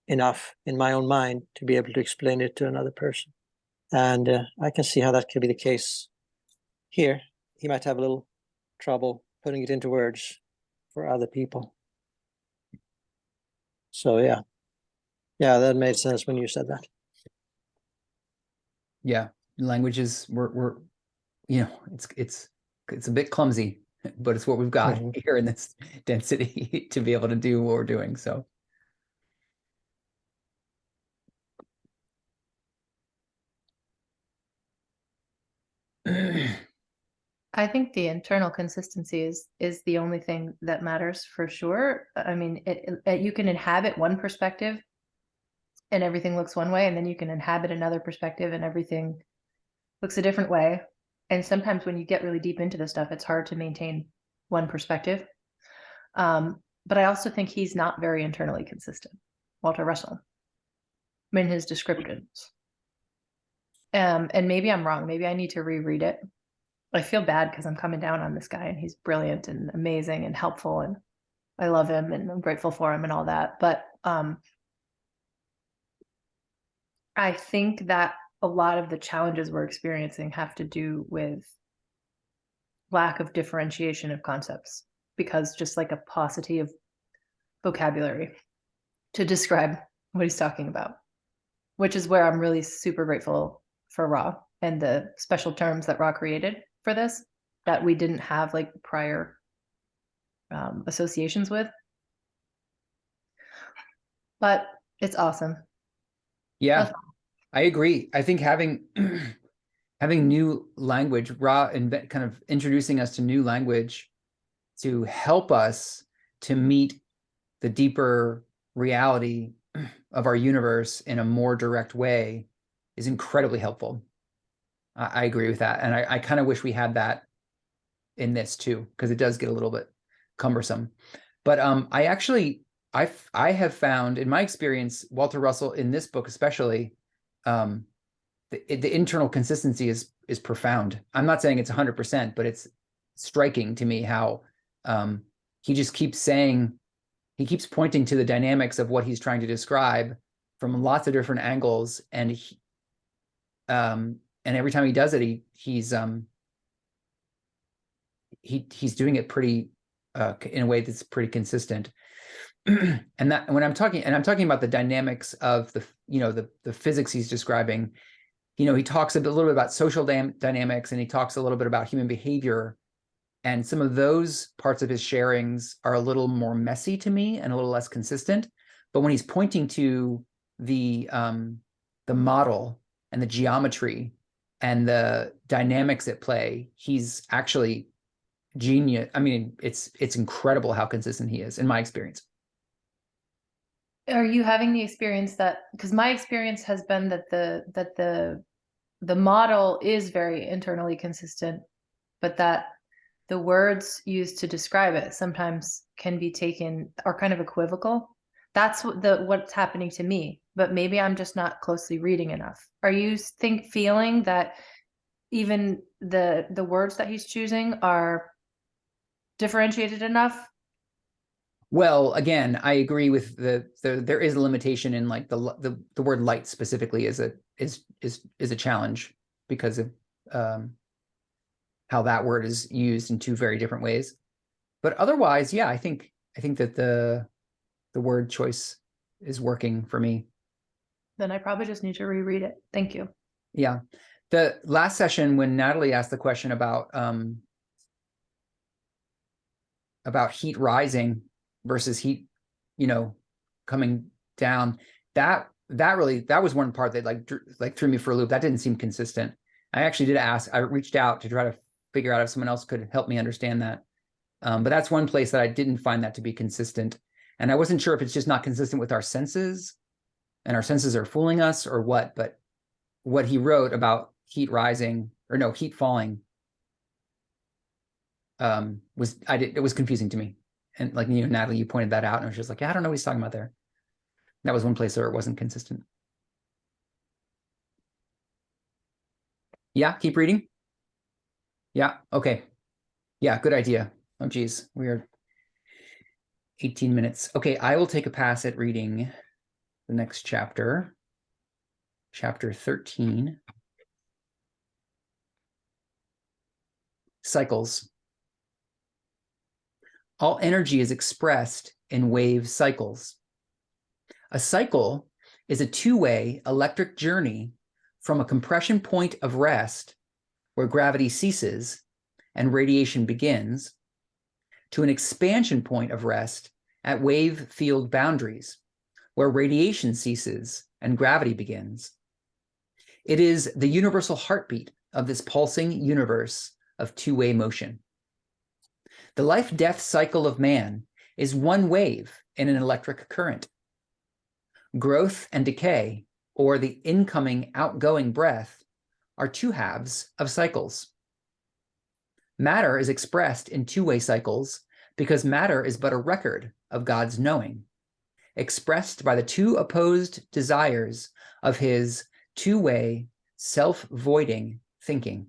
enough in my own mind to be able to explain it to another person. And I can see how that could be the case here. He might have a little trouble putting it into words for other people. So yeah, that made sense when you said that. Yeah, languages we're you know, it's a bit clumsy, but it's what we've got here in this density to be able to do what we're doing. So I think the internal consistency is the only thing that matters for sure. I mean, you can inhabit one perspective and everything looks one way, and then you can inhabit another perspective and everything looks a different way. And sometimes when you get really deep into this stuff, it's hard to maintain one perspective. But I also think he's not very internally consistent, Walter Russell, in his descriptions. And maybe I'm wrong. Maybe I need to reread it. I feel bad because I'm coming down on this guy and he's brilliant and amazing and helpful and I love him and I'm grateful for him and all that. But I think that a lot of the challenges we're experiencing have to do with lack of differentiation of concepts, because just like a paucity of vocabulary to describe what he's talking about, which is where I'm really super grateful for Ra and the special terms that Ra created for this that we didn't have like prior associations with. But it's awesome. Yeah, I agree. I think having having new language, Ra, and kind of introducing us to new language to help us to meet the deeper reality of our universe in a more direct way is incredibly helpful. I agree with that. And I kind of wish we had that in this too, because it does get a little bit cumbersome. But I have found in my experience, Walter Russell in this book especially, the internal consistency is profound. I'm not saying it's 100%, but it's striking to me how he just keeps saying, he keeps pointing to the dynamics of what he's trying to describe from lots of different angles, and every time he does it, he's doing it pretty in a way that's pretty consistent. And that when I'm talking about the dynamics of the physics he's describing, he talks a little bit about social dynamics, and he talks a little bit about human behavior. And some of those parts of his sharings are a little more messy to me and a little less consistent. But when he's pointing to the model and the geometry and the dynamics at play, he's actually genius. I mean, it's incredible how consistent he is in my experience. Are you having the experience that, because my experience has been that the model is very internally consistent, but that the words used to describe it sometimes can be taken, are kind of equivocal. That's what's happening to me, but maybe I'm just not closely reading enough. Are you feeling that even the words that he's choosing are differentiated enough? Well, again, I agree with there is a limitation in like the word light specifically is a challenge because of how that word is used in two very different ways. But otherwise, yeah, I think that the word choice is working for me. Then I probably just need to reread it. Thank you. Yeah. The last session when Natalie asked the question about heat rising versus heat, coming down, that was one part that threw me for a loop. That didn't seem consistent. I actually did ask, I reached out to try to figure out if someone else could help me understand that. But that's one place that I didn't find that to be consistent. And I wasn't sure if it's just not consistent with our senses and our senses are fooling us or what, but what he wrote about heat rising or no, heat falling it was confusing to me. And like, Natalie, you pointed that out and I was just like, yeah, I don't know what he's talking about there. That was one place where it wasn't consistent. Yeah, keep reading. Yeah, okay. Yeah, good idea. Oh, geez, we're 18 minutes. Okay, I will take a pass at reading the next chapter, chapter 13. Cycles. All energy is expressed in wave cycles. A cycle is a two-way electric journey from a compression point of rest, where gravity ceases and radiation begins, to an expansion point of rest at wave field boundaries, where radiation ceases and gravity begins. It is the universal heartbeat of this pulsing universe of two-way motion. The life-death cycle of man is one wave in an electric current. Growth and decay, or the incoming-outgoing breath, are two halves of cycles. Matter is expressed in two-way cycles because matter is but a record of God's knowing, expressed by the two opposed desires of his two-way, self-voiding thinking.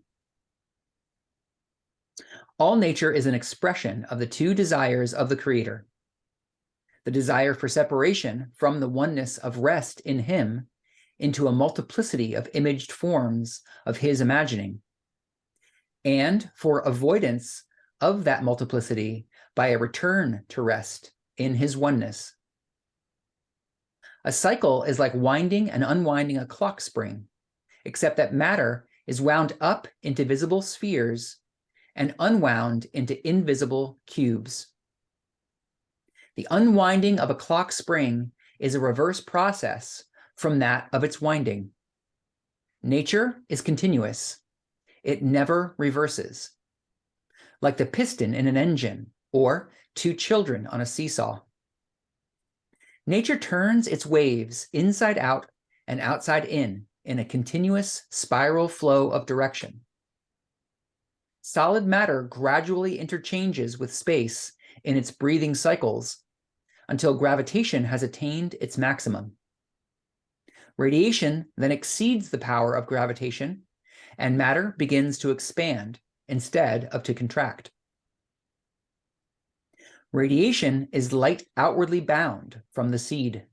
All nature is an expression of the two desires of the Creator. The desire for separation from the oneness of rest in Him into a multiplicity of imaged forms of His imagining, and for avoidance of that multiplicity by a return to rest in His oneness. A cycle is like winding and unwinding a clock spring, except that matter is wound up into visible spheres and unwound into invisible cubes. The unwinding of a clock spring is a reverse process from that of its winding. Nature is continuous. It never reverses. Like the piston in an engine or two children on a seesaw. Nature turns its waves inside out and outside in a continuous spiral flow of direction. Solid matter gradually interchanges with space in its breathing cycles until gravitation has attained its maximum. Radiation then exceeds the power of gravitation, and matter begins to expand instead of to contract. Radiation is light outwardly bound from the seed.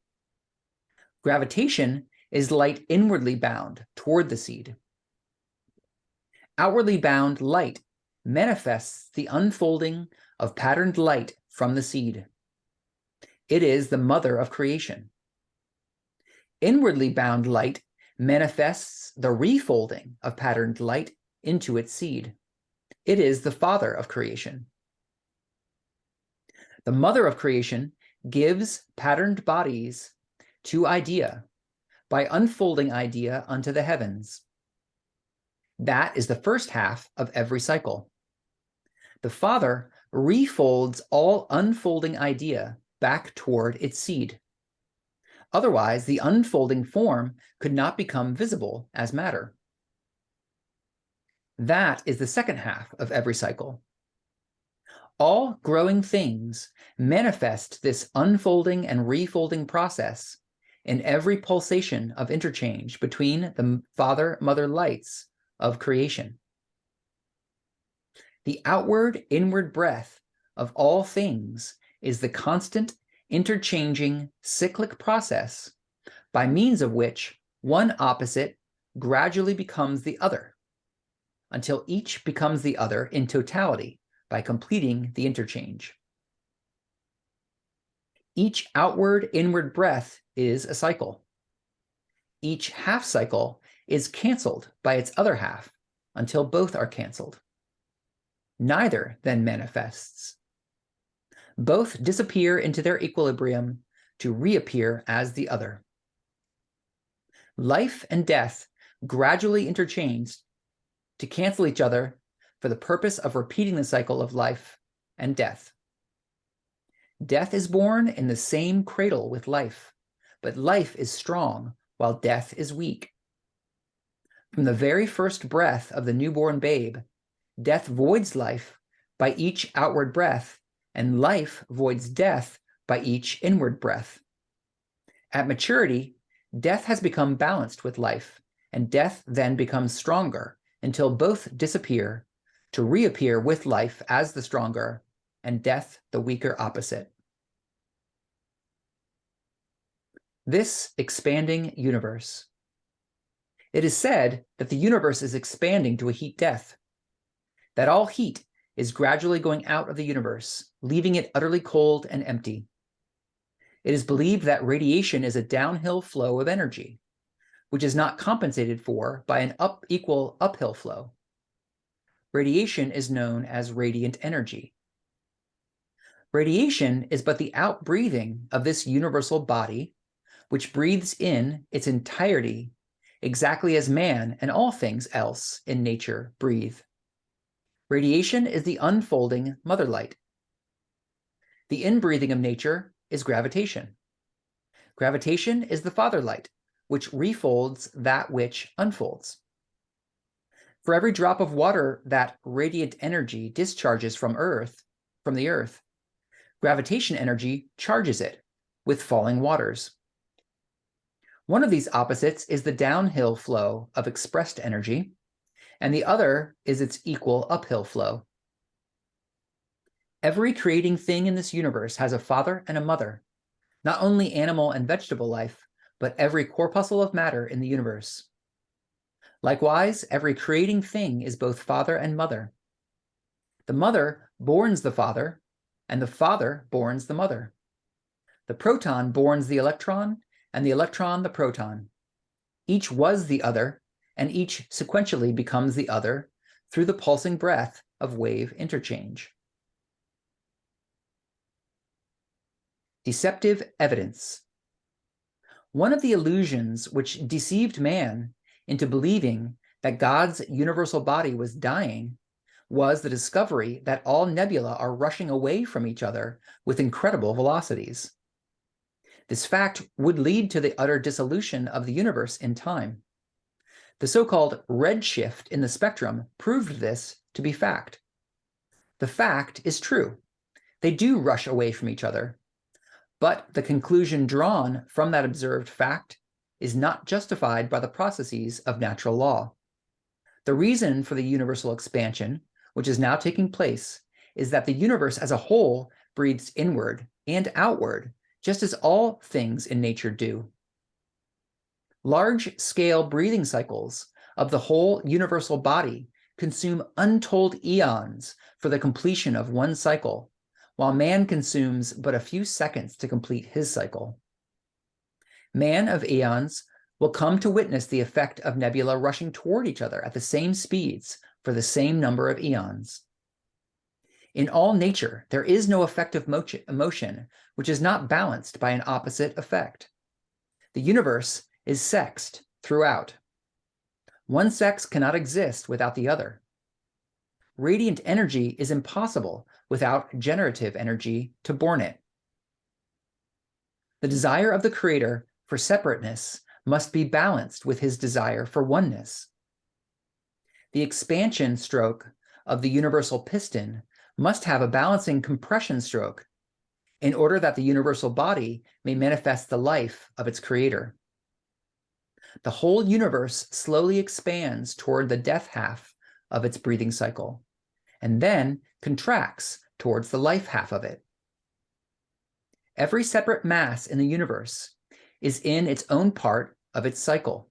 Gravitation is light inwardly bound toward the seed. Outwardly bound light manifests the unfolding of patterned light from the seed. It is the mother of creation. Inwardly bound light manifests the refolding of patterned light into its seed. It is the father of creation. The mother of creation gives patterned bodies to idea by unfolding idea unto the heavens. That is the first half of every cycle. The father refolds all unfolding idea back toward its seed. Otherwise, the unfolding form could not become visible as matter. That is the second half of every cycle. All growing things manifest this unfolding and refolding process in every pulsation of interchange between the father-mother lights of creation. The outward-inward breath of all things is the constant, interchanging, cyclic process by means of which one opposite gradually becomes the other, until each becomes the other in totality by completing the interchange. Each outward-inward breath is a cycle. Each half cycle is canceled by its other half until both are canceled. Neither then manifests. Both disappear into their equilibrium to reappear as the other. Life and death gradually interchange to cancel each other for the purpose of repeating the cycle of life and death. Death is born in the same cradle with life, but life is strong while death is weak. From the very first breath of the newborn babe, death voids life by each outward breath, and life voids death by each inward breath. At maturity, death has become balanced with life, and death then becomes stronger until both disappear to reappear with life as the stronger and death the weaker opposite. This expanding universe. It is said that the universe is expanding to a heat death, that all heat is gradually going out of the universe, leaving it utterly cold and empty. It is believed that radiation is a downhill flow of energy, which is not compensated for by an equal uphill flow. Radiation is known as radiant energy. Radiation is but the outbreathing of this universal body, which breathes in its entirety exactly as man and all things else in nature breathe. Radiation is the unfolding mother light. The inbreathing of nature is gravitation. Gravitation is the father light, which refolds that which unfolds. For every drop of water that radiant energy discharges from the earth, gravitation energy charges it with falling waters. One of these opposites is the downhill flow of expressed energy, and the other is its equal uphill flow. Every creating thing in this universe has a father and a mother, not only animal and vegetable life, but every corpuscle of matter in the universe. Likewise, every creating thing is both father and mother. The mother borns the father, and the father borns the mother. The proton borns the electron, and the electron the proton. Each was the other, and each sequentially becomes the other through the pulsing breath of wave interchange. Deceptive evidence. One of the illusions which deceived man into believing that God's universal body was dying was the discovery that all nebula are rushing away from each other with incredible velocities. This fact would lead to the utter dissolution of the universe in time. The so-called redshift in the spectrum proved this to be fact. The fact is true. They do rush away from each other. But the conclusion drawn from that observed fact is not justified by the processes of natural law. The reason for the universal expansion, which is now taking place, is that the universe as a whole breathes inward and outward, just as all things in nature do. Large-scale breathing cycles of the whole universal body consume untold eons for the completion of one cycle, while man consumes but a few seconds to complete his cycle. Man of eons will come to witness the effect of nebula rushing toward each other at the same speeds for the same number of eons. In all nature, there is no effective motion which is not balanced by an opposite effect. The universe is sexed throughout. One sex cannot exist without the other. Radiant energy is impossible without generative energy to born it. The desire of the creator for separateness must be balanced with his desire for oneness. The expansion stroke of the universal piston must have a balancing compression stroke in order that the universal body may manifest the life of its creator. The whole universe slowly expands toward the death half of its breathing cycle, and then contracts towards the life half of it. Every separate mass in the universe is in its own part of its cycle,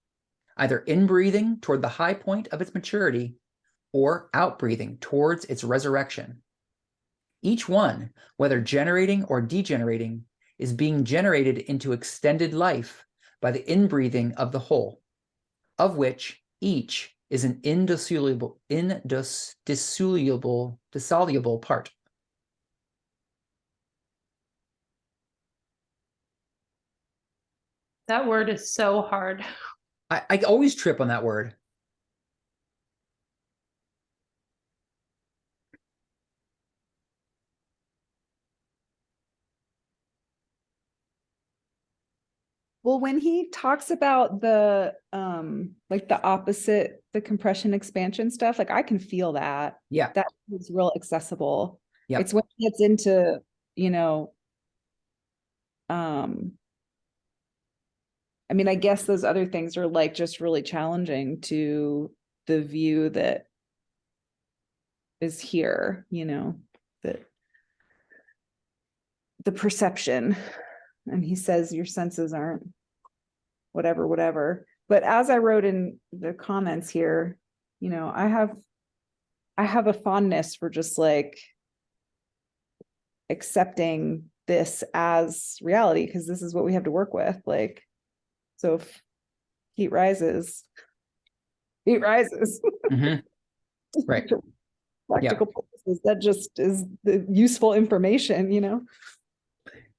either in-breathing toward the high point of its maturity or out-breathing towards its resurrection. Each one, whether generating or degenerating, is being generated into extended life by the in-breathing of the whole, of which each is an indissoluble part. That word is so hard. I always trip on that word. Well, when he talks about the like the opposite, the compression expansion stuff, like I can feel that. Yeah. That is real accessible. Yep. It's when he gets into, you know, I mean, I guess those other things are like just really challenging to the view that is here, you know, that the perception. And he says your senses aren't whatever, whatever. But as I wrote in the comments here, you know, I have a fondness for just like accepting this as reality, because this is what we have to work with. Like, so if heat rises, heat rises. Mm-hmm. Right. Practical purposes, that just is the useful information, you know.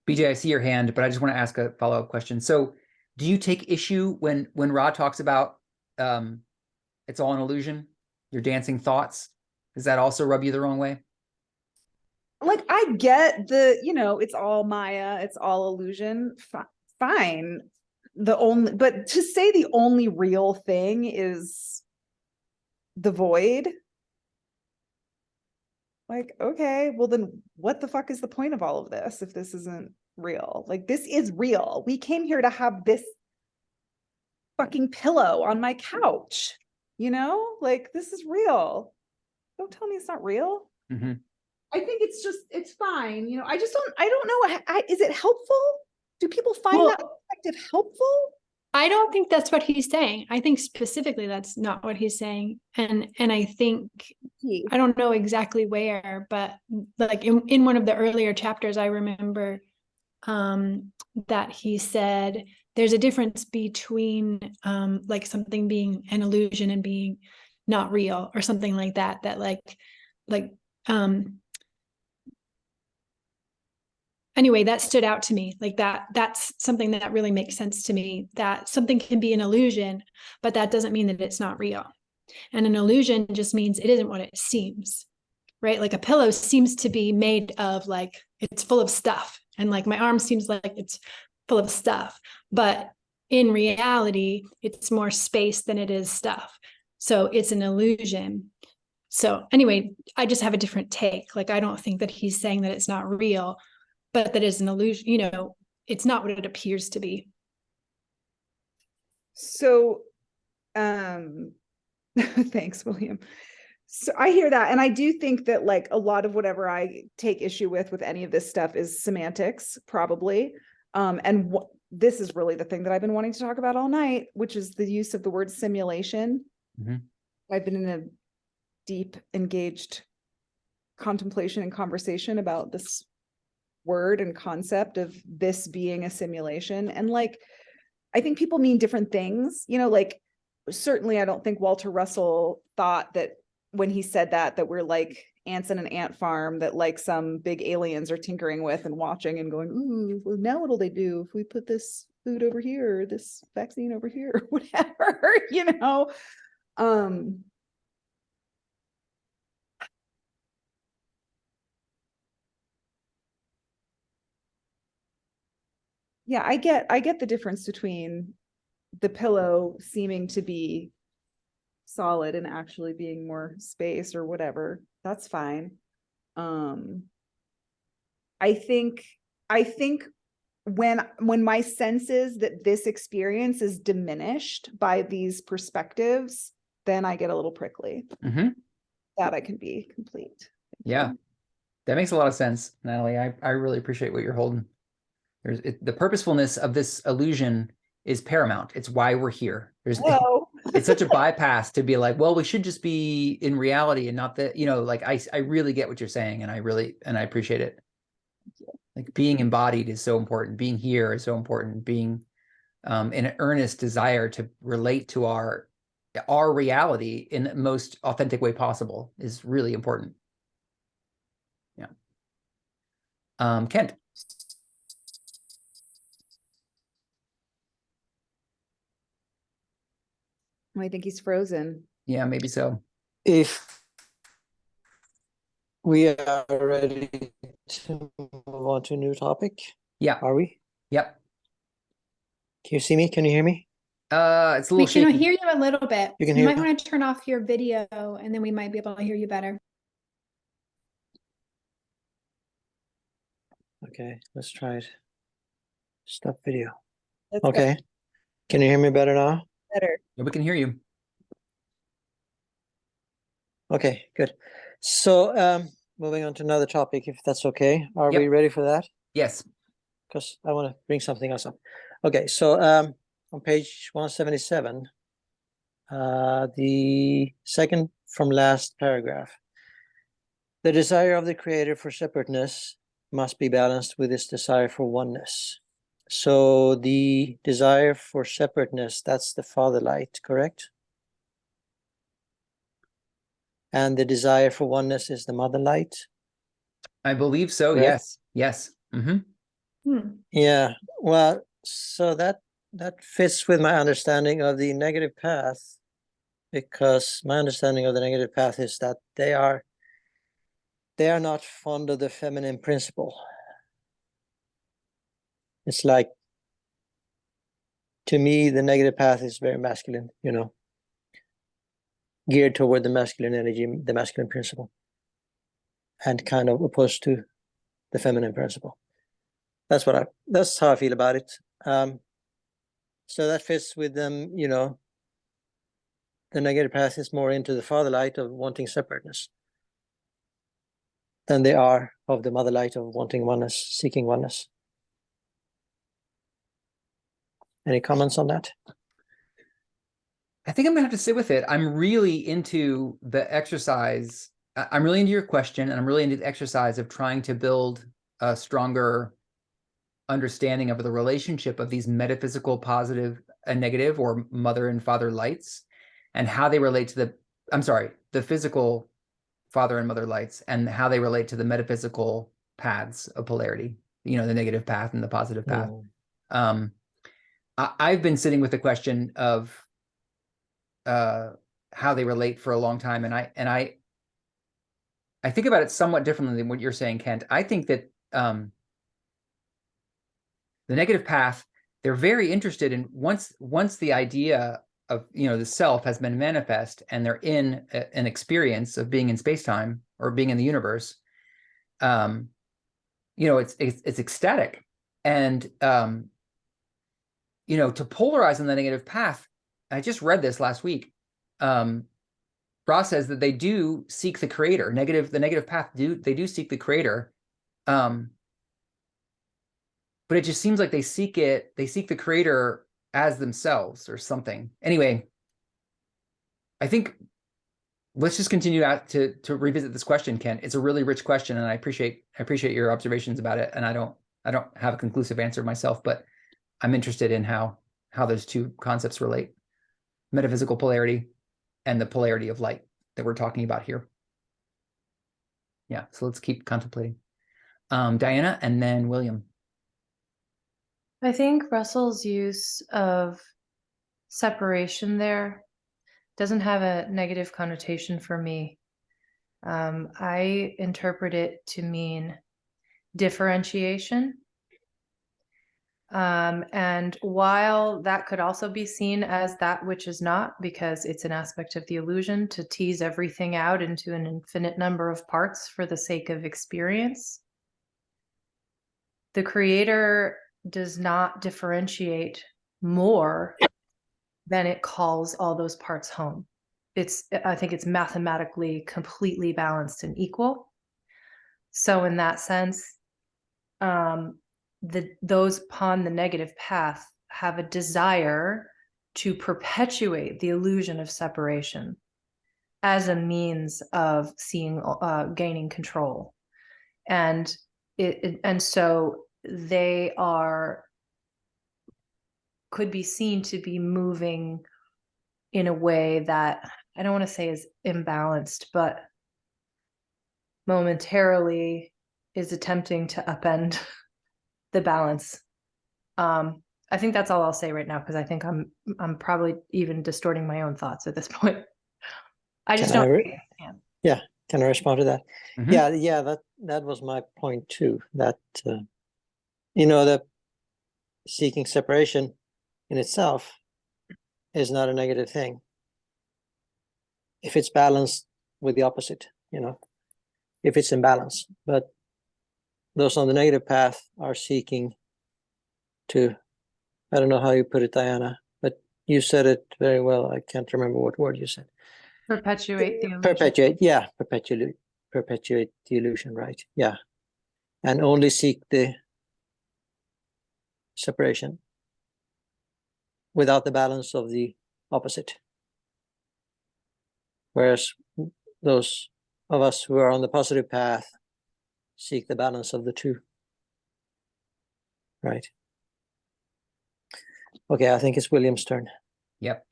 BJ, I see your hand, but I just want to ask a follow-up question. So do you take issue when Ra talks about it's all an illusion, your dancing thoughts? Does that also rub you the wrong way? Like, I get the, you know, it's all Maya, it's all illusion. Fine. But to say the only real thing is the void, like, okay, well then what the fuck is the point of all of this if this isn't real? Like, this is real. We came here to have this fucking pillow on my couch, you know, like, this is real. Don't tell me it's not real. Mm-hmm. I think it's fine. You know, I don't know. Is it helpful? Do people find that perspective helpful? I don't think that's what he's saying. I think specifically that's not what he's saying. And I think I don't know exactly where, but like in one of the earlier chapters, I remember that he said there's a difference between like something being an illusion and being not real or something like that, that anyway, that stood out to me. Like that's something that really makes sense to me, that something can be an illusion, but that doesn't mean that it's not real. And an illusion just means it isn't what it seems, right? Like a pillow seems to be made of like, it's full of stuff. And like my arm seems like it's full of stuff, but in reality, it's more space than it is stuff. So it's an illusion. So anyway, I just have a different take. Like, I don't think that he's saying that it's not real, but that is an illusion. You know, it's not what it appears to be. So, thanks, William. So I hear that. And I do think that like a lot of whatever I take issue with any of this stuff is semantics, probably. And this is really the thing that I've been wanting to talk about all night, which is the use of the word simulation. Mm-hmm. I've been in a deep, engaged contemplation and conversation about this word and concept of this being a simulation. And like, I think people mean different things, you know, like certainly I don't think Walter Russell thought that when he said that we're like ants in an ant farm that like some big aliens are tinkering with and watching and going, ooh, well, now what'll they do if we put this food over here, or this vaccine over here, or whatever, you know? Yeah, I get the difference between the pillow seeming to be solid and actually being more space or whatever. That's fine. I think when my sense is that this experience is diminished by these perspectives, then I get a little prickly. Mm-hmm. That I can be complete. Yeah, that makes a lot of sense, Natalie. I really appreciate what you're holding. The purposefulness of this illusion is paramount. It's why we're here. It's such a bypass to be like, well, we should just be in reality and not that, you know, like I really get what you're saying, and I appreciate it. Like being embodied is so important. Being here is so important. Being in an earnest desire to relate to our reality in the most authentic way possible is really important. Yeah. Kent. I think he's frozen. Yeah, maybe so. If we are ready to move on to a new topic. Yeah. Are we? Yep. Can you see me? Can you hear me? It's a little We can shaky. hear you a little bit. You can You hear might me? want to turn off your video and then we might be able to hear you better. Okay, let's try it. Stop video. That's Okay. Can you hear me better now? better. Yeah, we can hear you. Okay, good. So moving on to another topic, if that's okay. Are we Yep. ready for that? Yes. Because I want to bring something else up. Okay, so on page 177, the second from last paragraph. The desire of the creator for separateness must be balanced with his desire for oneness. So the desire for separateness, that's the father light, correct? And the desire for oneness is the mother light? I believe so. Correct. Yes. Yes. Mm-hmm. Yeah, well, so that fits with my understanding of the negative path, because my understanding of the negative path is that they are not fond of the feminine principle. It's like, to me, the negative path is very masculine, you know, geared toward the masculine energy, the masculine principle, and kind of opposed to the feminine principle. That's how I feel about it. So that fits with them, you know. The negative path is more into the father light of wanting separateness. than they are of the mother light of wanting oneness, seeking oneness. Any comments on that? I think I'm gonna have to sit with it. I'm really into the exercise. I'm really into your question, and I'm really into the exercise of trying to build a stronger understanding of the relationship of these metaphysical positive and negative, or mother and father lights, and how they relate to the physical father and mother lights, and how they relate to the metaphysical paths of polarity, you know, the negative path and the positive path. I've been sitting with the question of how they relate for a long time, and I think about it somewhat differently than what you're saying, Kent. I think that the negative path, they're very interested in once the idea of, you know, the self has been manifest, and they're in an experience of being in space-time or being in the universe. You know, it's ecstatic, and you know, to polarize on the negative path. I just read this last week. Ross says that they do seek the creator. The negative path they do seek the creator. But it just seems like they seek the creator as themselves or something. Anyway, I think let's just continue to revisit this question, Ken. It's a really rich question, and I appreciate your observations about it. And I don't have a conclusive answer myself, but I'm interested in how those two concepts relate: metaphysical polarity and the polarity of light that we're talking about here. Yeah, so let's keep contemplating. Diana, and then William. I think Russell's use of separation there doesn't have a negative connotation for me. I interpret it to mean differentiation. And while that could also be seen as that which is not, because it's an aspect of the illusion to tease everything out into an infinite number of parts for the sake of experience, the creator does not differentiate more than it calls all those parts home. I think it's mathematically completely balanced and equal. So in that sense, those upon the negative path have a desire to perpetuate the illusion of separation as a means of gaining control. And so they could be seen to be moving in a way that I don't want to say is imbalanced, but momentarily is attempting to upend the balance. I think that's all I'll say right now, because I think I'm probably even distorting my own thoughts at this point. I just don't understand. Yeah, can I respond to that? Mm-hmm. Yeah, that was my point too. That you know, that seeking separation in itself is not a negative thing if it's balanced with the opposite, you know, if it's in balance. But those on the negative path are seeking to, I don't know how you put it, Diana, but you said it very well. I can't remember what word you said. Perpetuate the illusion. Perpetuate the illusion, right? Yeah. And only seek the separation without the balance of the opposite. Whereas those of us who are on the positive path seek the balance of the two. Right. Okay, I think it's William's turn. Yep.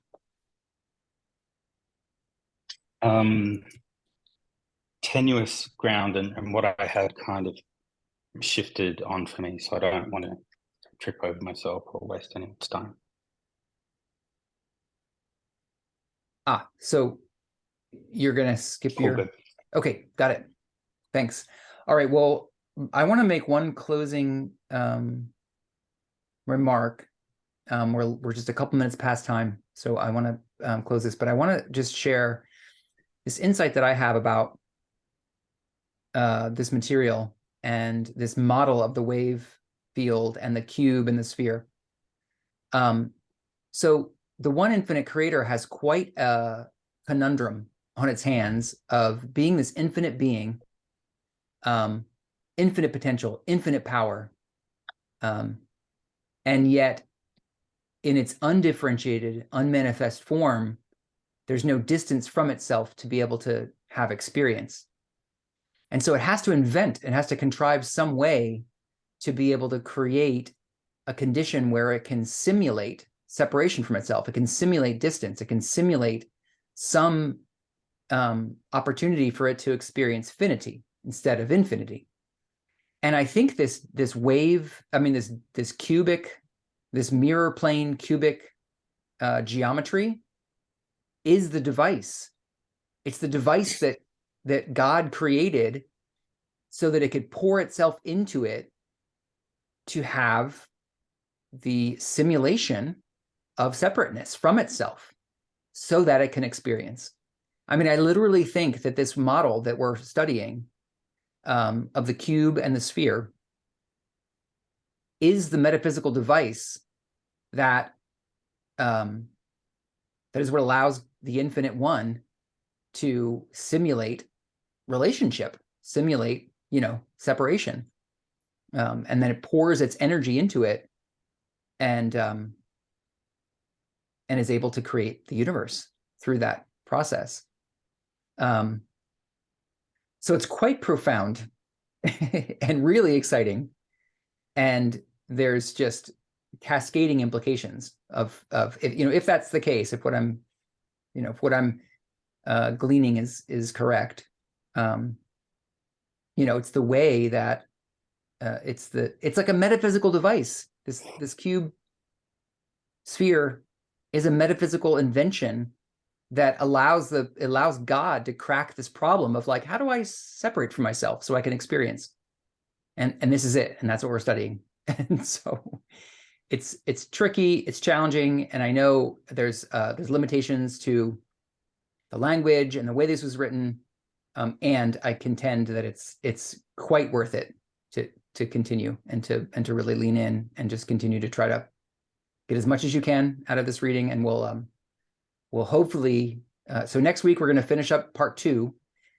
Tenuous ground and what I had kind of shifted on for me, so I don't want to trip over myself or waste anyone's time. So you're gonna skip All your good. Okay, got it. Thanks. All right, well, I want to make one closing remark. We're just a couple minutes past time, so I want to close this, but I want to just share this insight that I have about this material and this model of the wave field and the cube and the sphere. So the one infinite creator has quite a conundrum on its hands of being this infinite being, infinite potential, infinite power. And yet, in its undifferentiated, unmanifest form, there's no distance from itself to be able to have experience. And so it has to invent, it has to contrive some way to be able to create a condition where it can simulate separation from itself. It can simulate distance. It can simulate some opportunity for it to experience finity instead of infinity. And I think this wave, I mean, this cubic, this mirror plane cubic geometry is the device. It's the device that God created so that it could pour itself into it to have the simulation of separateness from itself so that it can experience. I mean, I literally think that this model that we're studying of the cube and the sphere is the metaphysical device that that is what allows the infinite one to simulate relationship, simulate, separation. And then it pours its energy into it and is able to create the universe through that process. So it's quite profound and really exciting. And there's just cascading implications of if that's the case, if what I'm gleaning is correct. It's the way that it's like a metaphysical device. This cube sphere is a metaphysical invention that allows God to crack this problem of like, how do I separate from myself so I can experience? And this is it, and that's what we're studying. And so it's tricky, it's challenging, and I know there's limitations to the language and the way this was written, and I contend that it's quite worth it to continue and to really lean in and just continue to try to get as much as you can out of this reading. And we'll hopefully so next week we're going to finish up part 2,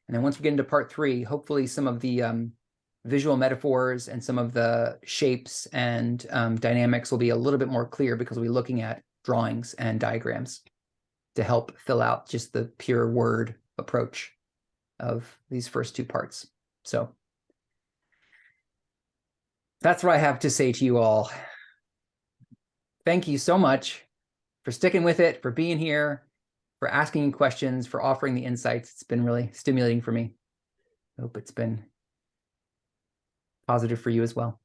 and then once we get into part 3, hopefully some of the visual metaphors and some of the shapes and dynamics will be a little bit more clear because we'll be looking at drawings and diagrams to help fill out just the pure word approach of these first 2 parts. So that's what I have to say to you all. Thank you so much for sticking with it, for being here, for asking questions, for offering the insights. It's been really stimulating for me. I hope it's been positive for you as well.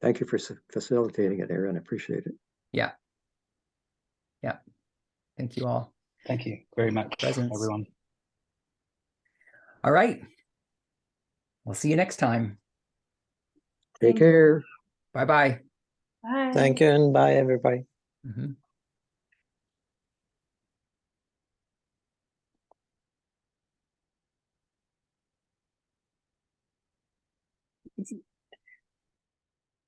Thank you for facilitating it, Aaron. I appreciate it. Yeah. Thank you all. Thank you very much, Presence. everyone. All right. We'll see you next time. Take care. Bye-bye. Bye. Thank you, and bye, everybody. Mm-hmm.